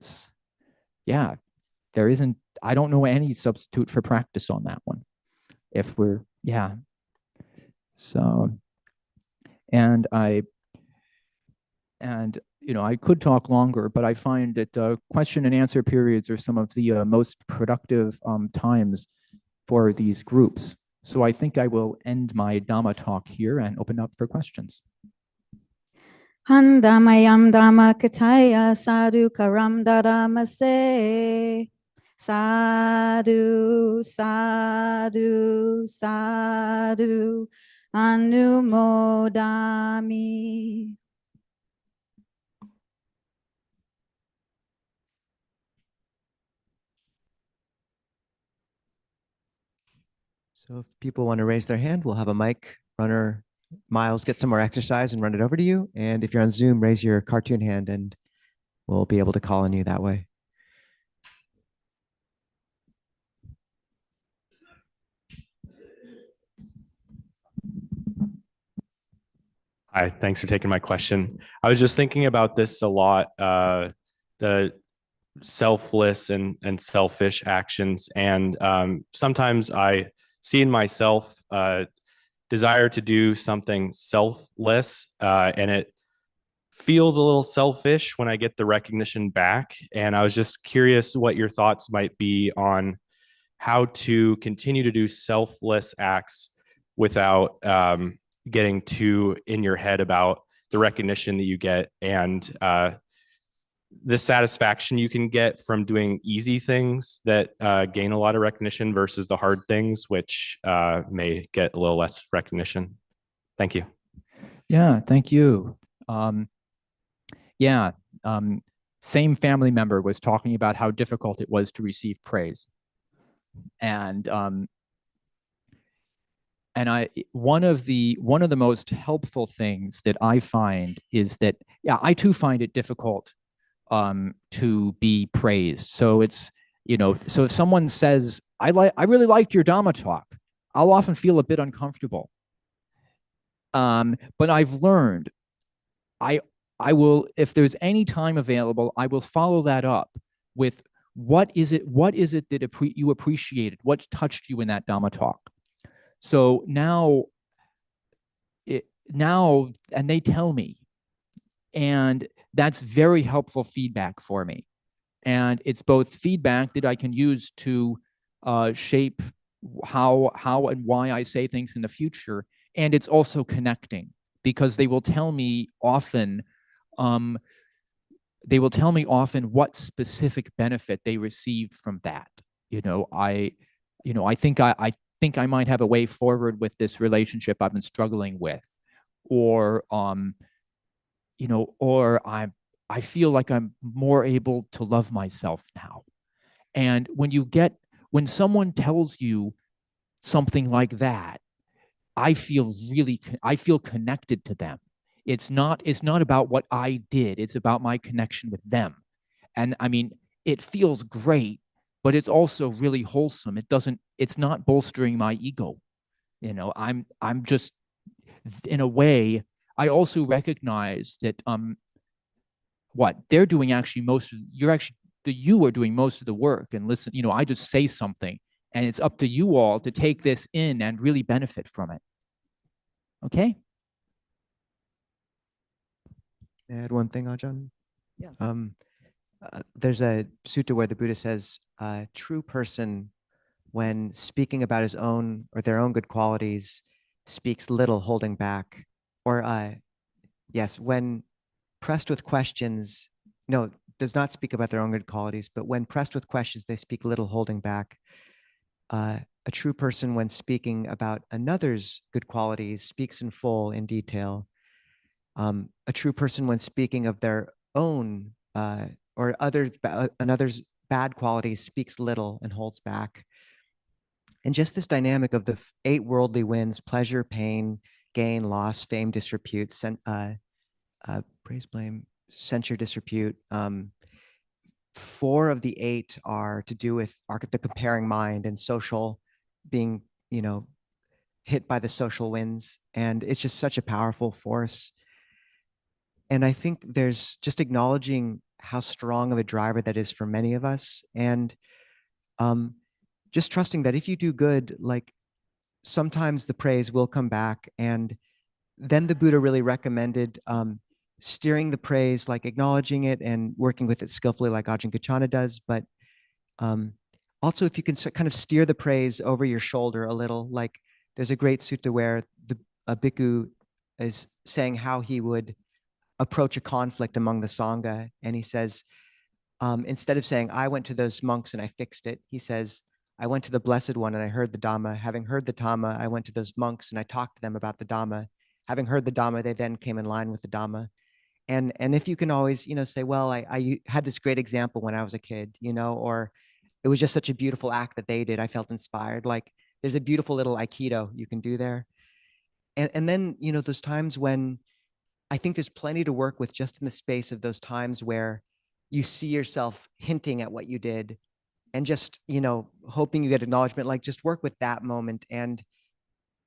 don't know any substitute for practice on that one. So, and I could talk longer, but I find that question and answer periods are some of the most productive times for these groups. So I think I will end my Dhamma talk here and open up for questions. Handamayam Dhamma Kataya Sadhu Karam Daramase. Sadhu, sadhu, sadhu, anumodami. So if people want to raise their hand, we'll have a mic runner. Miles, get some more exercise and run it over to you. And if you're on Zoom, raise your cartoon hand and we'll be able to call on you that way. Hi, thanks for taking my question. I was just thinking about this a lot, the selfless and selfish actions. And sometimes I see in myself desire to do something selfless, and it feels a little selfish when I get the recognition back. And I was just curious what your thoughts might be on how to continue to do selfless acts without getting too in your head about the recognition that you get and the satisfaction you can get from doing easy things that gain a lot of recognition versus the hard things, which may get a little less recognition. Thank you. Yeah, thank you. Same family member was talking about how difficult it was to receive praise. And one of the most helpful things that I find is that, I too find it difficult to be praised. So it's, so if someone says, I really liked your Dhamma talk, I'll often feel a bit uncomfortable. But I've learned, I will, if there's any time available, I will follow that up with what is it that you appreciated? What touched you in that Dhamma talk? So now, and they tell me, and that's very helpful feedback for me. And it's both feedback that I can use to shape how and why I say things in the future. And it's also connecting, because they will tell me often, what specific benefit they received from that. I think I might have a way forward with this relationship I've been struggling with, or I feel like I'm more able to love myself now. And when someone tells you something like that, I feel connected to them. It's not about what I did. It's about my connection with them. And I mean, it feels great, but it's also really wholesome. It's not bolstering my ego. I'm just, in a way, I also recognize that what they're doing actually you are doing most of the work, and listen, I just say something, and it's up to you all to take this in and really benefit from it. Okay? May I add one thing, Ajahn? Yes. There's a sutta where the Buddha says, a true person, when speaking about his own or their own good qualities, speaks little, holding back. Or yes, when pressed with questions, no, does not speak about their own good qualities, but when pressed with questions, they speak little, holding back. A true person, when speaking about another's good qualities, speaks in full, in detail. A true person, when speaking of their own or another's bad qualities, speaks little and holds back. And just this dynamic of the 8 worldly winds: pleasure, pain, gain, loss, fame, disrepute, praise, blame, censure, disrepute. 4 of the 8 are to do with the comparing mind and social, being, hit by the social winds. And it's just such a powerful force. And I think there's just acknowledging how strong of a driver that is for many of us. And just trusting that if you do good, like sometimes the praise will come back. And then the Buddha really recommended steering the praise, like acknowledging it and working with it skillfully, like Ajahn Kachana does. But also, if you can kind of steer the praise over your shoulder a little, like there's a great sutta where a bhikkhu is saying how he would approach a conflict among the Sangha. And he says, instead of saying, I went to those monks and I fixed it, he says, I went to the Blessed One and I heard the Dhamma. Having heard the Dhamma, I went to those monks and I talked to them about the Dhamma. Having heard the Dhamma, they then came in line with the Dhamma. And if you can always, say, well, I had this great example when I was a kid, or it was just such a beautiful act that they did. I felt inspired. Like there's a beautiful little Aikido you can do there. And then, those times when I think there's plenty to work with just in the space of those times where you see yourself hinting at what you did and just, hoping you get acknowledgement, like just work with that moment. And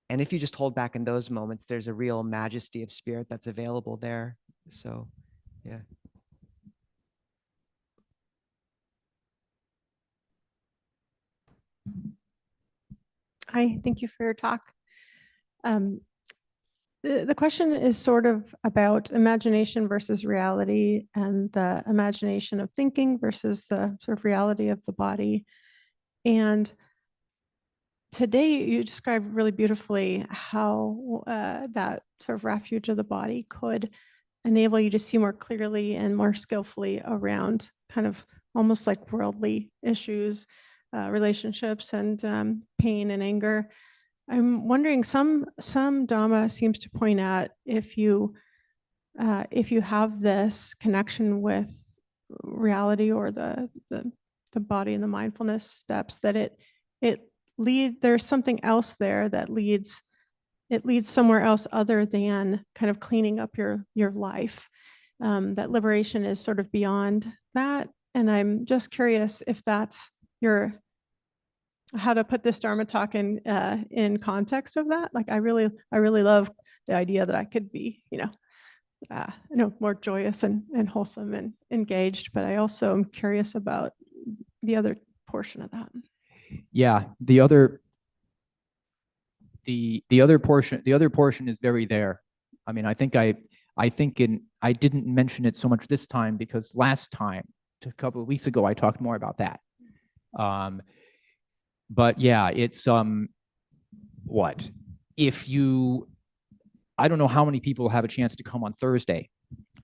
if you just hold back in those moments, there's a real majesty of spirit that's available there. So, yeah. Hi, thank you for your talk. The question is sort of about imagination versus reality, and the imagination of thinking versus the sort of reality of the body. And today you described really beautifully how that sort of refuge of the body could enable you to see more clearly and more skillfully around kind of almost like worldly issues, relationships, and pain and anger. I'm wondering, some Dhamma seems to point out if you have this connection with reality or the body and the mindfulness steps, that there's something else there that leads somewhere else other than kind of cleaning up your life. That liberation is sort of beyond that. And I'm just curious if that's how to put this Dharma talk in context of that. Like I really love the idea that I could be, more joyous and wholesome and engaged, but I also am curious about the other portion of that. Yeah, the other portion is very there. I mean, I didn't mention it so much this time because last time, a couple of weeks ago, I talked more about that. But yeah, it's I don't know how many people have a chance to come on Thursday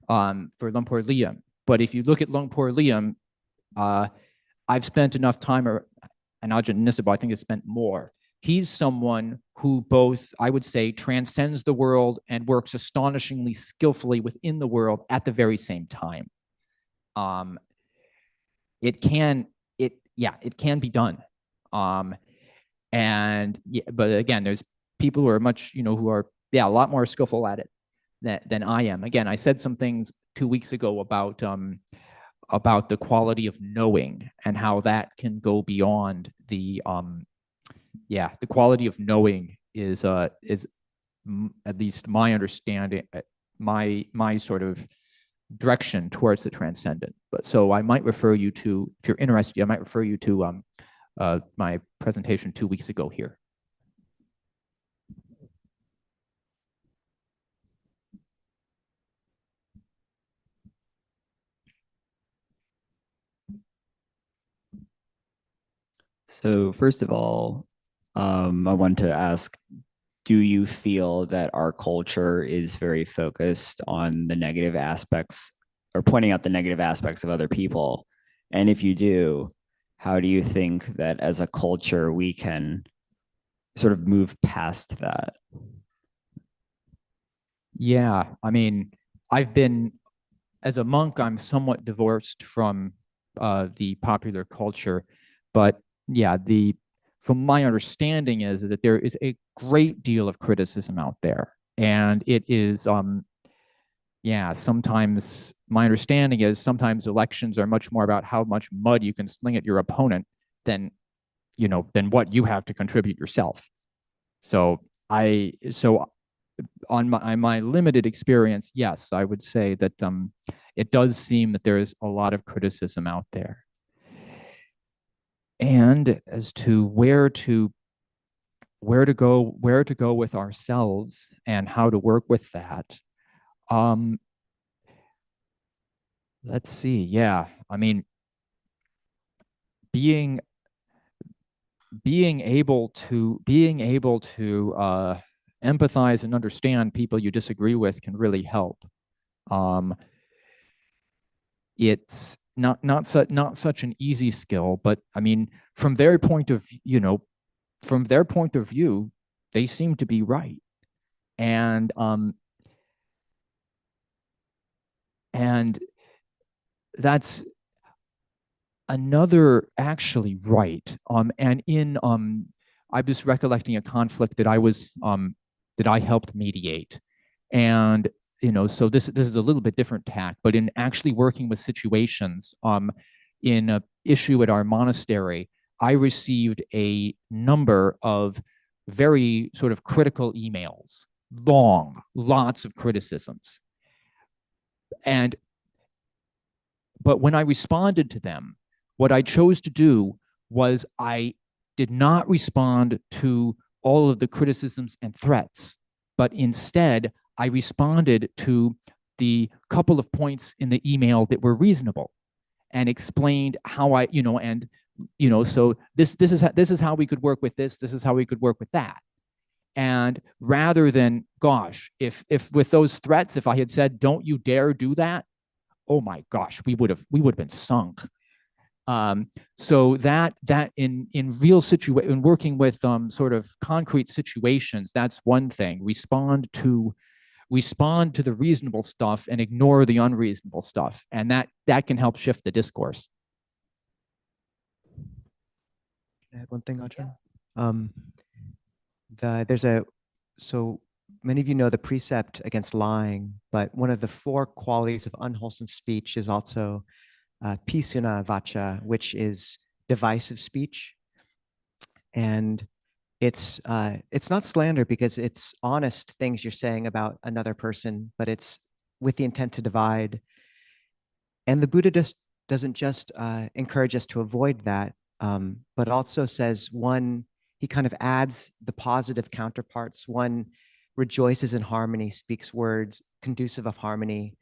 for Lumpur Liam, but if you look at Lumpur Liam, I've spent enough time, and Ajahn Nisaba, I think, has spent more. He's someone who both, I would say, transcends the world and works astonishingly skillfully within the world at the very same time. It can be done. But again, there's people who are much, who are, a lot more skillful at it than I am. Again, I said some things 2 weeks ago about the quality of knowing and how that can go beyond the quality of knowing is at least my understanding, my sort of direction towards the transcendent. But so I might refer you to, if you're interested, I might refer you to my presentation 2 weeks ago here. So first of all, I want to ask, do you feel that our culture is very focused on the negative aspects or pointing out the negative aspects of other people? And if you do, how do you think that as a culture we can sort of move past that? Yeah, I mean, as a monk, I'm somewhat divorced from the popular culture, but yeah, from my understanding is that there is a great deal of criticism out there, and it is yeah, sometimes my understanding is sometimes elections are much more about how much mud you can sling at your opponent than than what you have to contribute yourself. So on my limited experience, yes, I would say that it does seem that there is a lot of criticism out there. And as to where to go with ourselves and how to work with that, let's see. Yeah, I mean, being able to empathize and understand people you disagree with can really help. It's not such an easy skill, but I mean, from their point of view, they seem to be right, and that's another actually right. And in I'm just recollecting a conflict that I helped mediate, and so this is a little bit different tack, but in actually working with situations in an issue at our monastery, I received a number of very sort of critical emails, lots of criticisms, but when I responded to them, what I chose to do was I did not respond to all of the criticisms and threats, but instead I responded to the couple of points in the email that were reasonable and explained how so this is how we could work with this is how we could work with that. And rather than, gosh, if with those threats, if I had said, don't you dare do that, oh my gosh, we would have been sunk. So that in working with sort of concrete situations, that's one thing. Respond to the reasonable stuff and ignore the unreasonable stuff, and that can help shift the discourse. Can I add one thing, Ajahn? So many of you know the precept against lying, but one of the 4 qualities of unwholesome speech is also pisuna vacha, which is divisive speech. And it's not slander because it's honest things you're saying about another person, but it's with the intent to divide. And the Buddha doesn't just encourage us to avoid that, but also says he kind of adds the positive counterparts. One rejoices in harmony, speaks words conducive of harmony,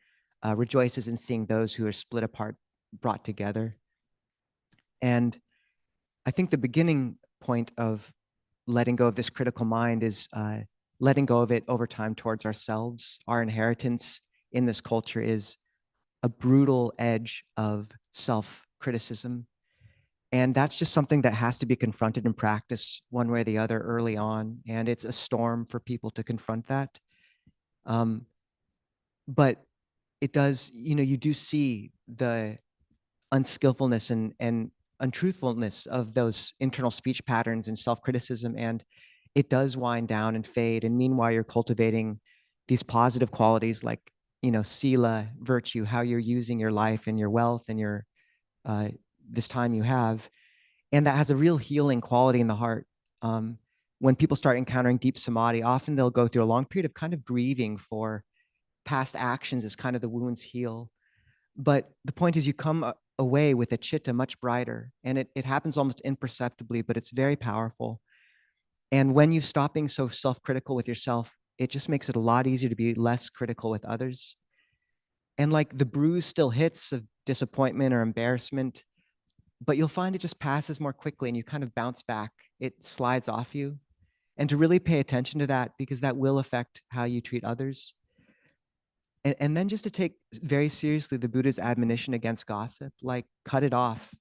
rejoices in seeing those who are split apart brought together. And I think the beginning point of letting go of this critical mind is letting go of it over time towards ourselves. Our inheritance in this culture is a brutal edge of self-criticism. And that's just something that has to be confronted in practice one way or the other early on. And it's a storm for people to confront that. But it does, you do see the unskillfulness and untruthfulness of those internal speech patterns and self-criticism. And it does wind down and fade. And meanwhile, you're cultivating these positive qualities like, sila, virtue, how you're using your life and your wealth and your this time you have. And that has a real healing quality in the heart. When people start encountering deep samadhi, often they'll go through a long period of kind of grieving for past actions as kind of the wounds heal. But the point is you come away with a chitta much brighter, and it happens almost imperceptibly, but it's very powerful. And when you stop being so self-critical with yourself, it just makes it a lot easier to be less critical with others. And like the bruise still hits of disappointment or embarrassment, but you'll find it just passes more quickly and you kind of bounce back. It slides off you. And to really pay attention to that, because that will affect how you treat others. And then just to take very seriously the Buddha's admonition against gossip, like cut it off.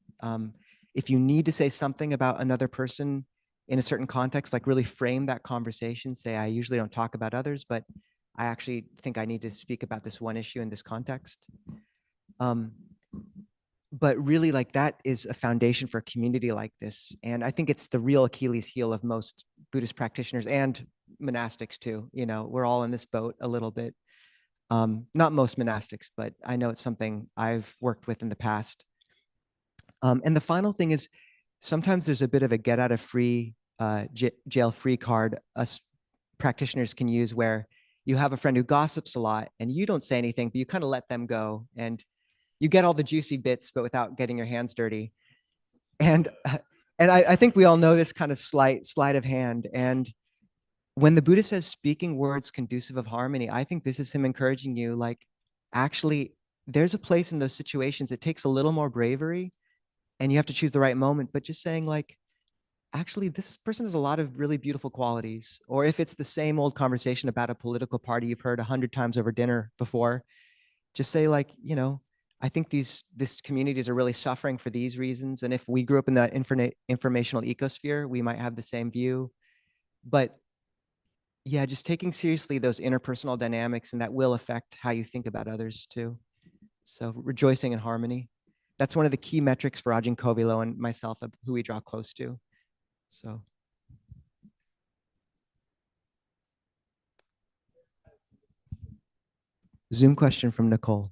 If you need to say something about another person in a certain context, like really frame that conversation, say, I usually don't talk about others, but I actually think I need to speak about this one issue in this context. But really, like, that is a foundation for a community like this. And I think it's the real Achilles heel of most Buddhist practitioners and monastics too. You know, we're all in this boat a little bit. Not most monastics, but I know it's something I've worked with in the past. And the final thing is, sometimes there's a bit of a get out of jail free card us practitioners can use, where you have a friend who gossips a lot and you don't say anything, but you kind of let them go and you get all the juicy bits, but without getting your hands dirty. And I think we all know this kind of sleight of hand. And when the Buddha says speaking words conducive of harmony, I think this is him encouraging you, like, actually, there's a place in those situations. It takes a little more bravery and you have to choose the right moment, but just saying, like, actually, this person has a lot of really beautiful qualities. Or if it's the same old conversation about a political party you've heard 100 times over dinner before, just say, like, you know, I think these communities are really suffering for these reasons. And if we grew up in that informational ecosphere, we might have the same view. But yeah, just taking seriously those interpersonal dynamics, and that will affect how you think about others too. So rejoicing in harmony. That's one of the key metrics for Ajahn Kovilo and myself, of who we draw close to. So. Zoom question from Nicole.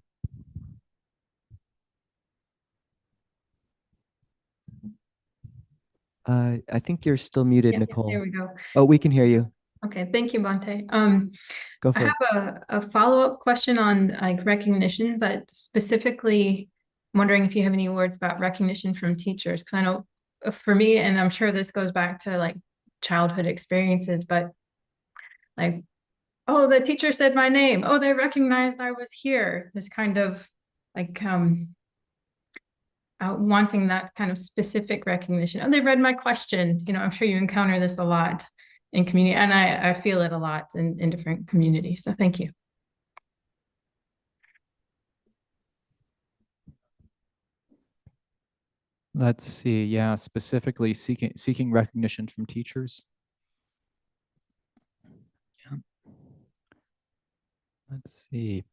I think you're still muted, Nicole. There we go. Oh, we can hear you. Okay, thank you, Bhante. Go I for it. have a follow-up question on like recognition, but specifically wondering if you have any words about recognition from teachers. Because I know for me, and I'm sure this goes back to like childhood experiences, but like, oh, the teacher said my name. Oh, they recognized I was here. This kind of like wanting that kind of specific recognition. Oh, they read my question. You know, I'm sure you encounter this a lot in community, and I feel it a lot in different communities. So thank you. Let's see. Yeah, specifically seeking recognition from teachers. Yeah. Let's see.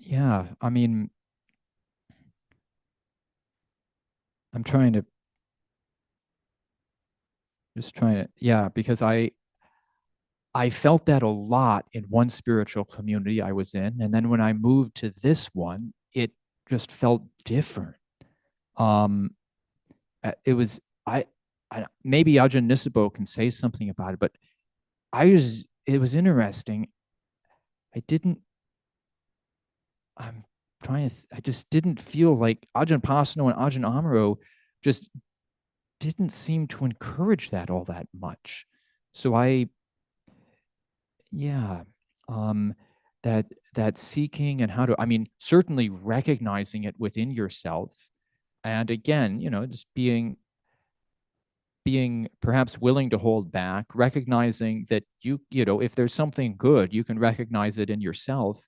Yeah, I mean, I'm just trying to, yeah, because I felt that a lot in one spiritual community I was in. And then when I moved to this one, it just felt different. It was, I maybe Ajahn Nisabo can say something about it, but it was interesting. I just didn't feel like Ajahn Pasno and Ajahn Amaro just didn't seem to encourage that all that much. So that seeking and how to, I mean, certainly recognizing it within yourself. And again, you know, just being perhaps willing to hold back, recognizing that you know, if there's something good, you can recognize it in yourself.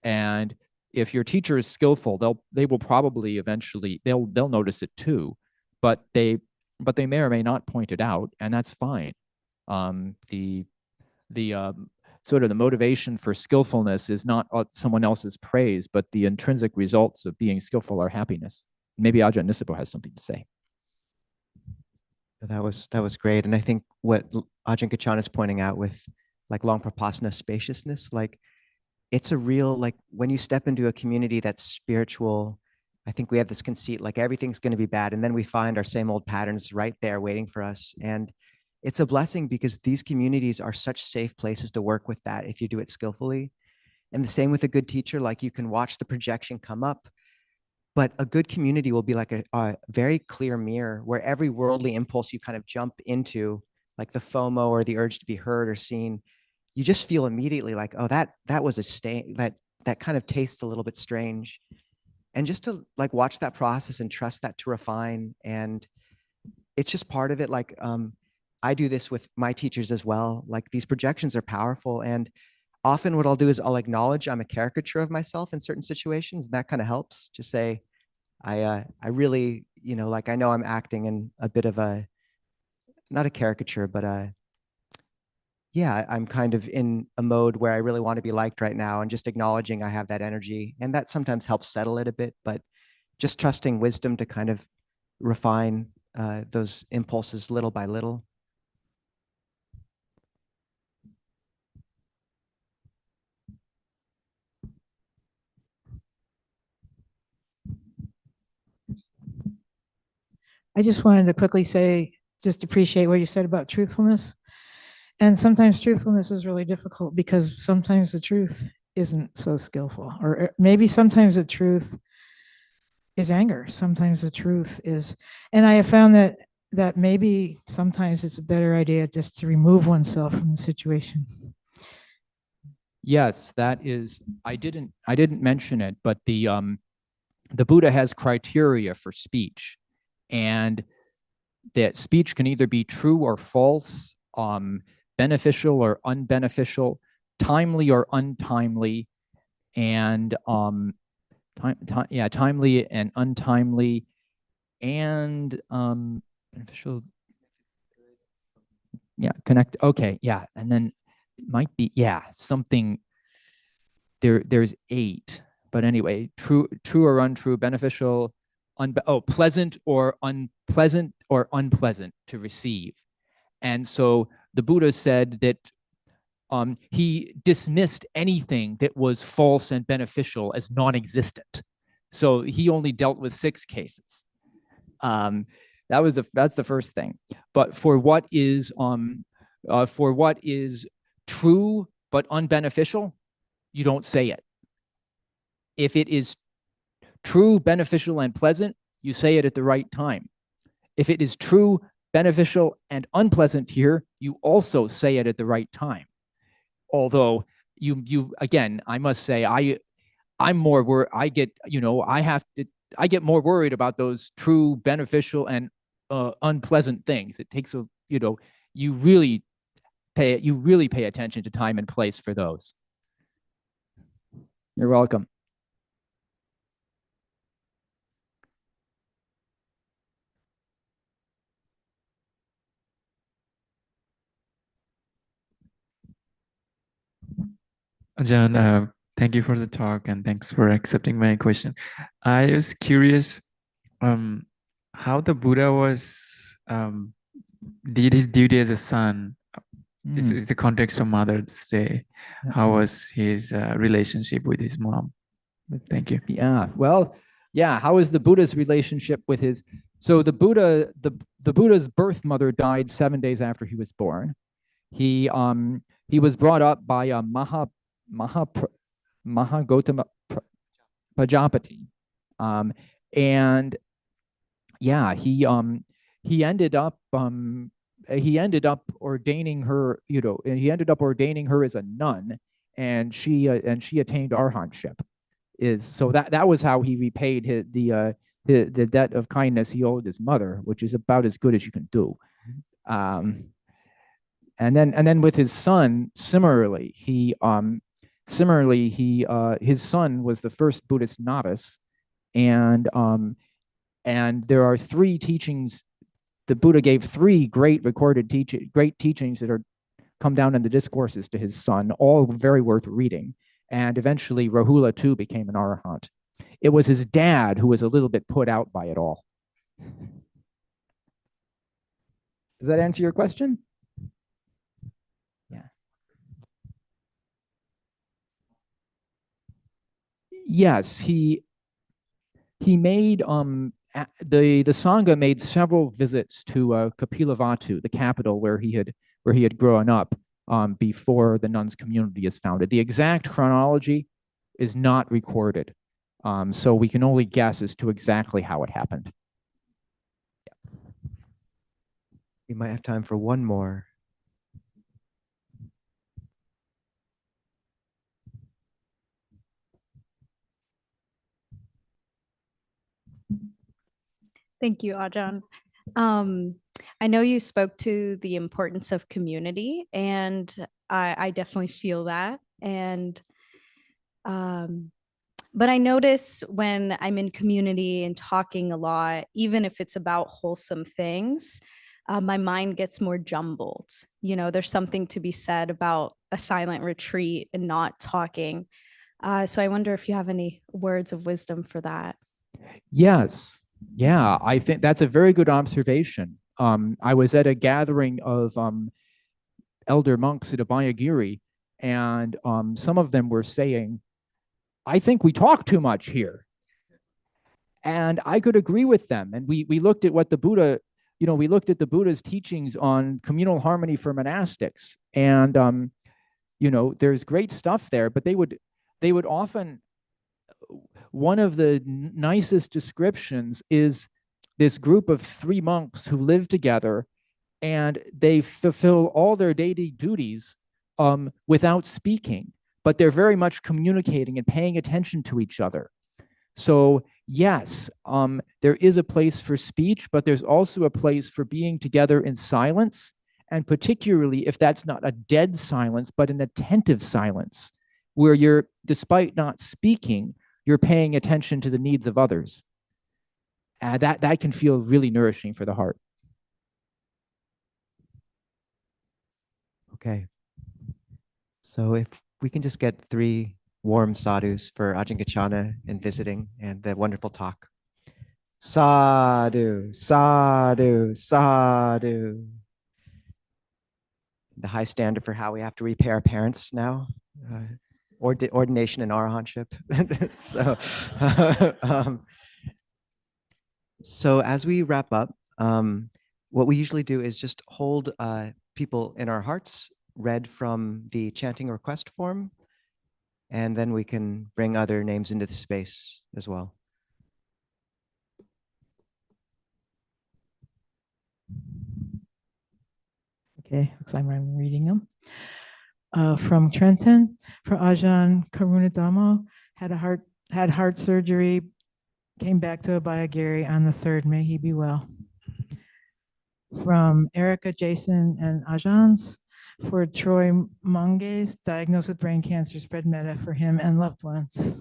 And if your teacher is skillful, they will probably eventually, they'll notice it too, but they may or may not point it out, and that's fine. The sort of the motivation for skillfulness is not someone else's praise, but the intrinsic results of being skillful are happiness. Maybe Ajahn Nisabo has something to say. That was great. And I think what Ajahn Kachana is pointing out with like long prapassana spaciousness, like, it's a real, like, when you step into a community that's spiritual, I think we have this conceit, like everything's going to be bad. And then we find our same old patterns right there waiting for us. And it's a blessing because these communities are such safe places to work with that if you do it skillfully. And the same with a good teacher, like you can watch the projection come up, but a good community will be like a very clear mirror where every worldly impulse you kind of jump into, like the FOMO or the urge to be heard or seen, you just feel immediately like, oh, that was a stain, that kind of tastes a little bit strange. and just to like watch that process and trust that to refine. And it's just part of it. Like, I do this with my teachers as well. Like these projections are powerful. And often what I'll do is I'll acknowledge I'm a caricature of myself in certain situations. And that kind of helps. Just say, I really, like I know I'm acting in a bit of a, not a caricature, but yeah, I'm kind of in a mode where I really want to be liked right now, and just acknowledging I have that energy. And that sometimes helps settle it a bit, but just trusting wisdom to kind of refine those impulses little by little. I just wanted to quickly say, just appreciate what you said about truthfulness. And sometimes truthfulness is really difficult because sometimes the truth isn't so skillful, or maybe sometimes the truth is anger. Sometimes the truth is, and I have found that maybe sometimes it's a better idea just to remove oneself from the situation. Yes, that is, I didn't mention it, but the Buddha has criteria for speech, and that speech can either be true or false, beneficial or unbeneficial, timely or untimely, and timely and untimely, and beneficial. Yeah, connect. Okay, yeah, and then might be something. There's 8, but anyway, true or untrue, beneficial, pleasant or unpleasant to receive. And so the Buddha said that he dismissed anything that was false and beneficial as non-existent. So he only dealt with 6 cases. That's the first thing. But for what is true but unbeneficial, you don't say it. If it is true, beneficial, and pleasant, you say it at the right time. If it is true, beneficial, and unpleasant to hear, you also say it at the right time. Although you again, I must say, I'm more I get more worried about those true, beneficial, and unpleasant things. It takes you really pay attention to time and place for those. You're welcome. John, thank you for the talk and thanks for accepting my question. I was curious how the Buddha did his duty as a son. Is the context of Mother's Day. How was his relationship with his mom? Thank you. Yeah. Well, yeah. How is the Buddha's relationship with his? So the Buddha's birth mother died 7 days after he was born. He was brought up by a Mahagotama Prajapati, and yeah, he ended up ordaining her. He ended up ordaining her as a nun, and she attained arhatship. So that was how he repaid the debt of kindness he owed his mother, which is about as good as you can do. And then with his son, similarly, his son was the first Buddhist novice, and there are 3 teachings. The Buddha gave 3 great teachings that are come down in the discourses to his son, all very worth reading. And eventually Rahula too became an arahant. It was his dad who was a little bit put out by it all. Does that answer your question? Yeah. Yes, he made the Sangha made several visits to Kapilavatthu, the capital where he had grown up before the nuns' community is founded. The exact chronology is not recorded, so we can only guess as to exactly how it happened. We might have time for one more. Thank you, Ajahn. I know you spoke to the importance of community, and I definitely feel that. And but I notice when I'm in community and talking a lot, even if it's about wholesome things, my mind gets more jumbled. You know, there's something to be said about a silent retreat and not talking. So I wonder if you have any words of wisdom for that. Yes. Yeah, I think that's a very good observation. I was at a gathering of elder monks at Abhayagiri, and some of them were saying, I think we talk too much here. And I could agree with them. And we looked at what the Buddha, we looked at the Buddha's teachings on communal harmony for monastics. And, there's great stuff there, but they would often, one of the nicest descriptions is this group of 3 monks who live together, and they fulfill all their daily duties without speaking, but they're very much communicating and paying attention to each other. So yes, there is a place for speech, but there's also a place for being together in silence, and particularly if that's not a dead silence, but an attentive silence, where you're, despite not speaking, you're paying attention to the needs of others. That can feel really nourishing for the heart. Okay. So if we can just get 3 warm sadhus for Ajahn Gachana and visiting and the wonderful talk. Sadhu, sadhu, sadhu. The high standard for how we have to repay our parents now. Ordination and arahantship. So as we wrap up, what we usually do is just hold people in our hearts, read from the chanting request form, and then we can bring other names into the space as well. Okay, looks like I'm reading them. From Trenton, for Ajahn Karunadhammo, had heart surgery, came back to Abhayagiri on the 3rd. May he be well. From Erica, Jason, and Ajahns, for Troy Monges, diagnosed with brain cancer, spread metta for him and loved ones.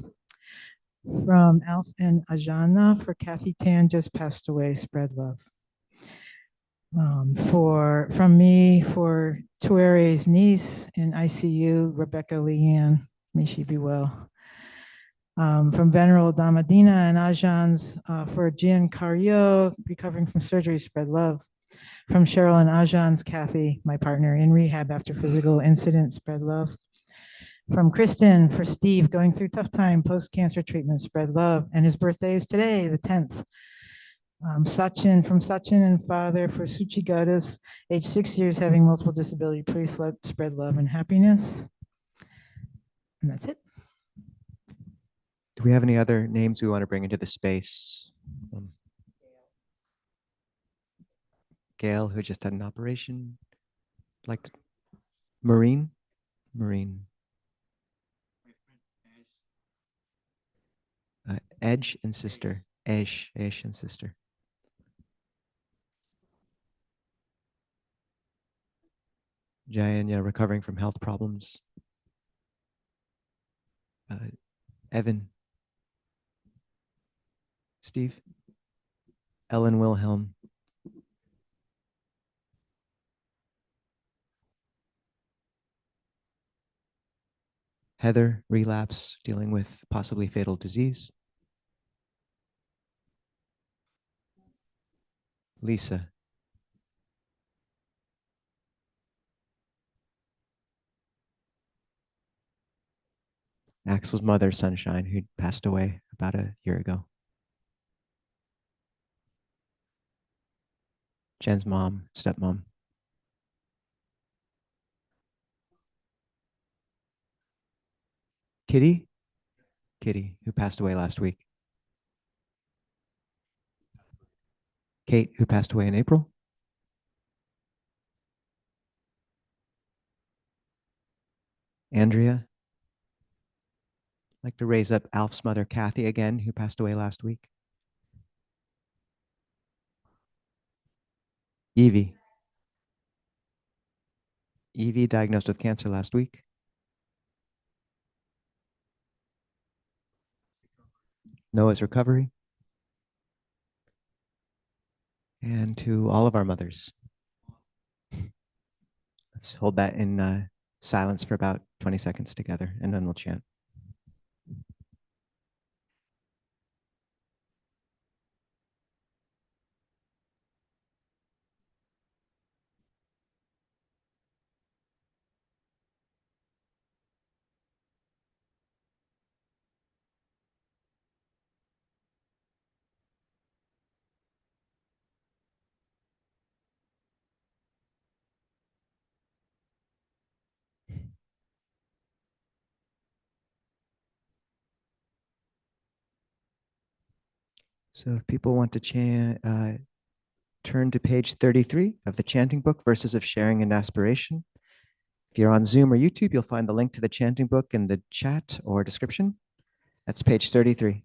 From Alf and Ajana, for Kathy Tan, just passed away, spread love. From me, for Tuere's niece in ICU, Rebecca Leanne, may she be well. From Venerable Dhammadina and Ajahns, for Jian Carrillo, recovering from surgery, spread love. From Cheryl and Ajahns, Kathy, my partner in rehab after physical incident, spread love. From Kristen, for Steve, going through tough time, post-cancer treatment, spread love. And his birthday is today, the 10th. Sachin, from Sachin and father, for Suchi Gaddis, age 6 years, having multiple disability, please spread love and happiness. And that's it. Do we have any other names we want to bring into the space? Gail, who just had an operation. Like Marine. Edge and sister. Ash and sister. Jayanya, recovering from health problems. Evan. Steve. Ellen Wilhelm. Heather, relapse, dealing with possibly fatal disease. Lisa. Axel's mother, Sunshine, who passed away about a year ago. Jen's mom, stepmom. Kitty, who passed away last week. Kate, who passed away in April. Andrea. I'd like to raise up Alf's mother, Kathy, again, who passed away last week. Evie. Evie diagnosed with cancer last week. Noah's recovery. And to all of our mothers. Let's hold that in silence for about 20 seconds together, and then we'll chant. So if people want to chant, turn to page 33 of the chanting book, Verses of Sharing and Aspiration. If you're on Zoom or YouTube, you'll find the link to the chanting book in the chat or description. That's page 33.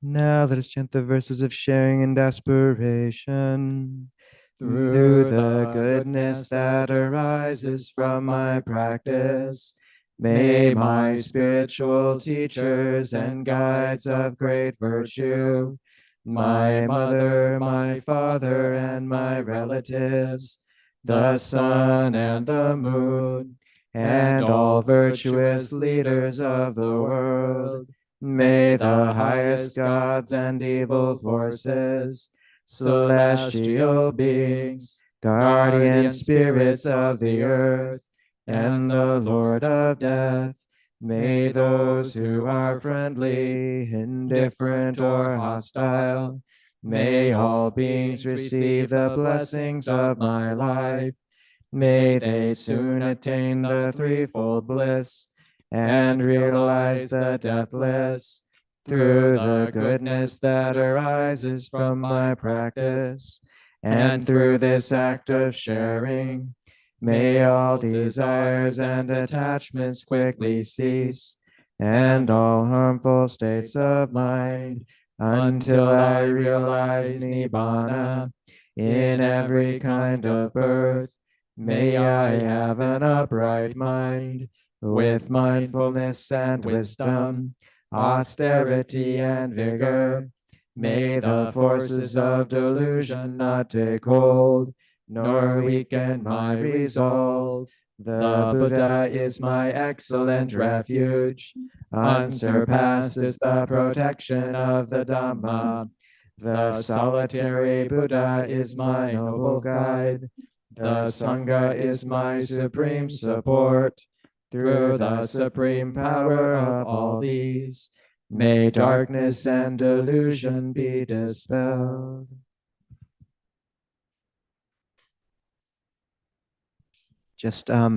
Now let us chant the verses of sharing and aspiration. Through the goodness that arises from my practice, may my spiritual teachers and guides of great virtue, my mother, my father, and my relatives, the sun and the moon, and all virtuous leaders of the world, may the highest gods and evil forces, celestial beings, guardian spirits of the earth, and the Lord of death, may those who are friendly, indifferent, or hostile, may all beings receive the blessings of my life. May they soon attain the threefold bliss and realize the deathless through the goodness that arises from my practice. And through this act of sharing, may all desires and attachments quickly cease, and all harmful states of mind, until I realize Nibbana in every kind of birth. May I have an upright mind, with mindfulness and wisdom, austerity and vigor. May the forces of delusion not take hold, nor weaken my resolve. The Buddha is my excellent refuge. Unsurpassed is the protection of the Dhamma. The solitary Buddha is my noble guide. The Sangha is my supreme support. Through the supreme power of all these, may darkness and delusion be dispelled. Just, I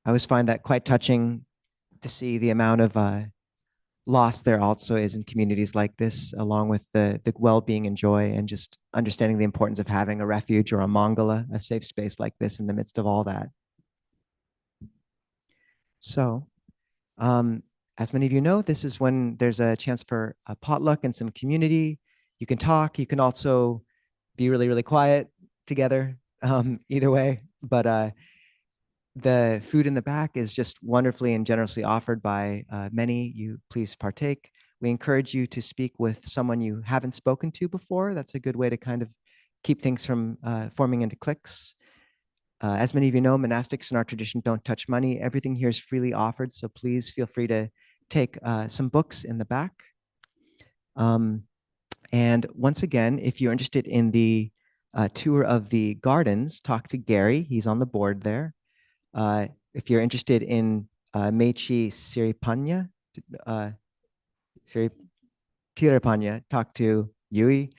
always find that quite touching to see the amount of loss there also is in communities like this, along with the well-being and joy, and just understanding the importance of having a refuge or a mangala, a safe space like this in the midst of all that. So, as many of you know, this is when there's a chance for a potluck and some community. You can talk. You can also be really, really quiet together, either way. But the food in the back is just wonderfully and generously offered by many. You please partake. We encourage you to speak with someone you haven't spoken to before. That's a good way to kind of keep things from forming into cliques. As many of you know, monastics in our tradition don't touch money. Everything here is freely offered, so please feel free to take some books in the back. And once again, if you're interested in the tour of the gardens, talk to Gary. He's on the board there. If you're interested in Mechi Siripanya, Tirapanya, talk to Yui.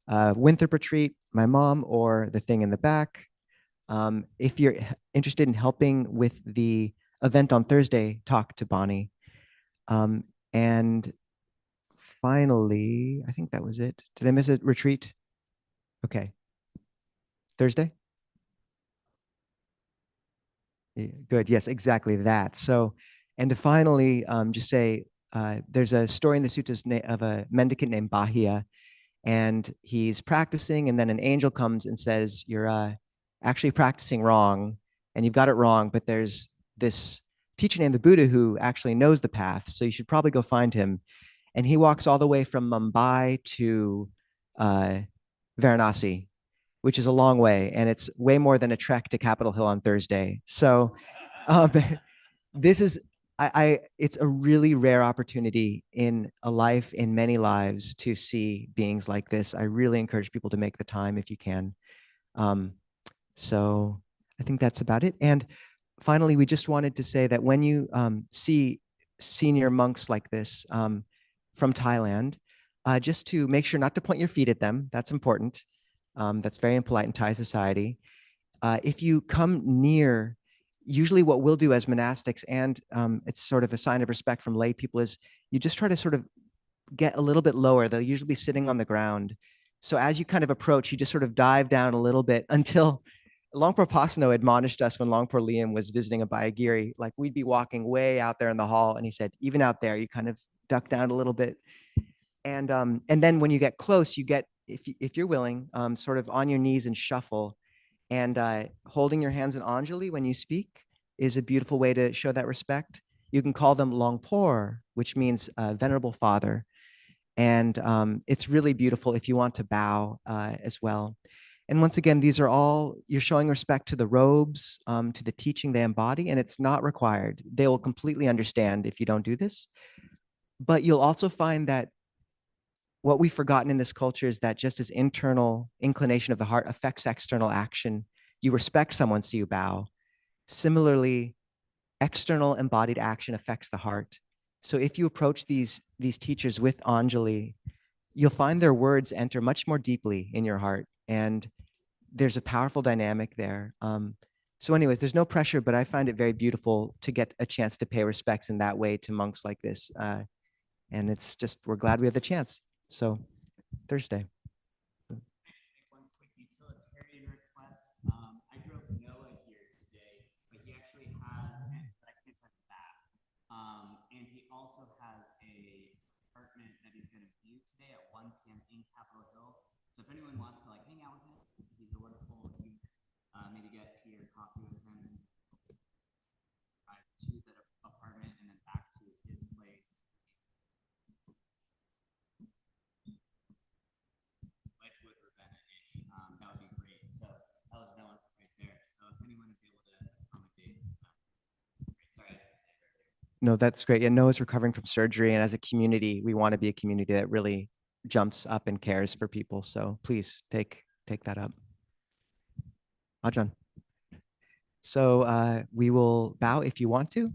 Winthrop Retreat, my mom, or the thing in the back. If you're interested in helping with the event on Thursday, talk to Bonnie. And finally, I think that was it. Did I miss a retreat? Okay. Thursday? Yeah, good. Yes, exactly that. So, and to finally just say, there's a story in the suttas of a mendicant named Bahia, and he's practicing, and then an angel comes and says, you're actually practicing wrong, and you've got it wrong, but there's this teacher named the Buddha who actually knows the path, so you should probably go find him. And he walks all the way from Mumbai to Varanasi, which is a long way, and it's way more than a trek to Capitol Hill on Thursday. So this is, it's a really rare opportunity in a life, in many lives, to see beings like this. I really encourage people to make the time if you can. So I think that's about it. And finally, we just wanted to say that when you see senior monks like this from Thailand, just to make sure not to point your feet at them. That's important. That's very impolite in Thai society. If you come near, usually what we'll do as monastics, and it's sort of a sign of respect from lay people, is you just try to sort of get a little bit lower. They'll usually be sitting on the ground. So as you kind of approach, you just sort of dive down a little bit until Longpo Pasano admonished us when Longpo Liam was visiting a Bayagiri, like we'd be walking way out there in the hall, and he said, even out there, you kind of duck down a little bit. And then when you get close, you get, if you're willing, sort of on your knees and shuffle, and holding your hands in Anjali when you speak is a beautiful way to show that respect. You can call them Longpor, which means venerable father. And it's really beautiful if you want to bow as well. And once again, these are all, you're showing respect to the robes, to the teaching they embody, and it's not required. They will completely understand if you don't do this. But you'll also find that what we've forgotten in this culture is that just as internal inclination of the heart affects external action, you respect someone, so you bow. Similarly, external embodied action affects the heart. So if you approach these teachers with Anjali, you'll find their words enter much more deeply in your heart. And there's a powerful dynamic there. So anyways, there's no pressure, but I find it very beautiful to get a chance to pay respects in that way to monks like this. And it's just, we're glad we have the chance. So Thursday. One quick utilitarian request. I drove Noah here today, but he actually has, but I can't touch that. And he also has a apartment that he's going to view today at 1 p.m. in Capitol Hill. So if anyone wants to like hang out with him, he's a wonderful human. Maybe get tea or coffee with him. To the apartment and then back to his place. Wedgwood, Ravenna-ish. That would be great. So that was Noah right there. So if anyone is able to accommodate, great. Sorry, I didn't say it earlier. No, that's great. Yeah, Noah's recovering from surgery, and as a community, we want to be a community that really jumps up and cares for people. So please take that up. Ajahn. So we will bow if you want to.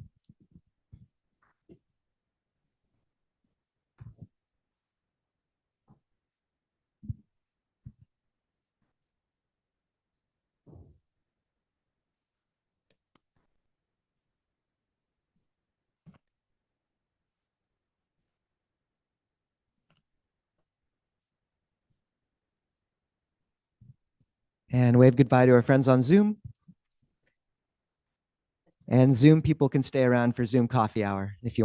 And wave goodbye to our friends on Zoom. And Zoom people can stay around for Zoom coffee hour if you want.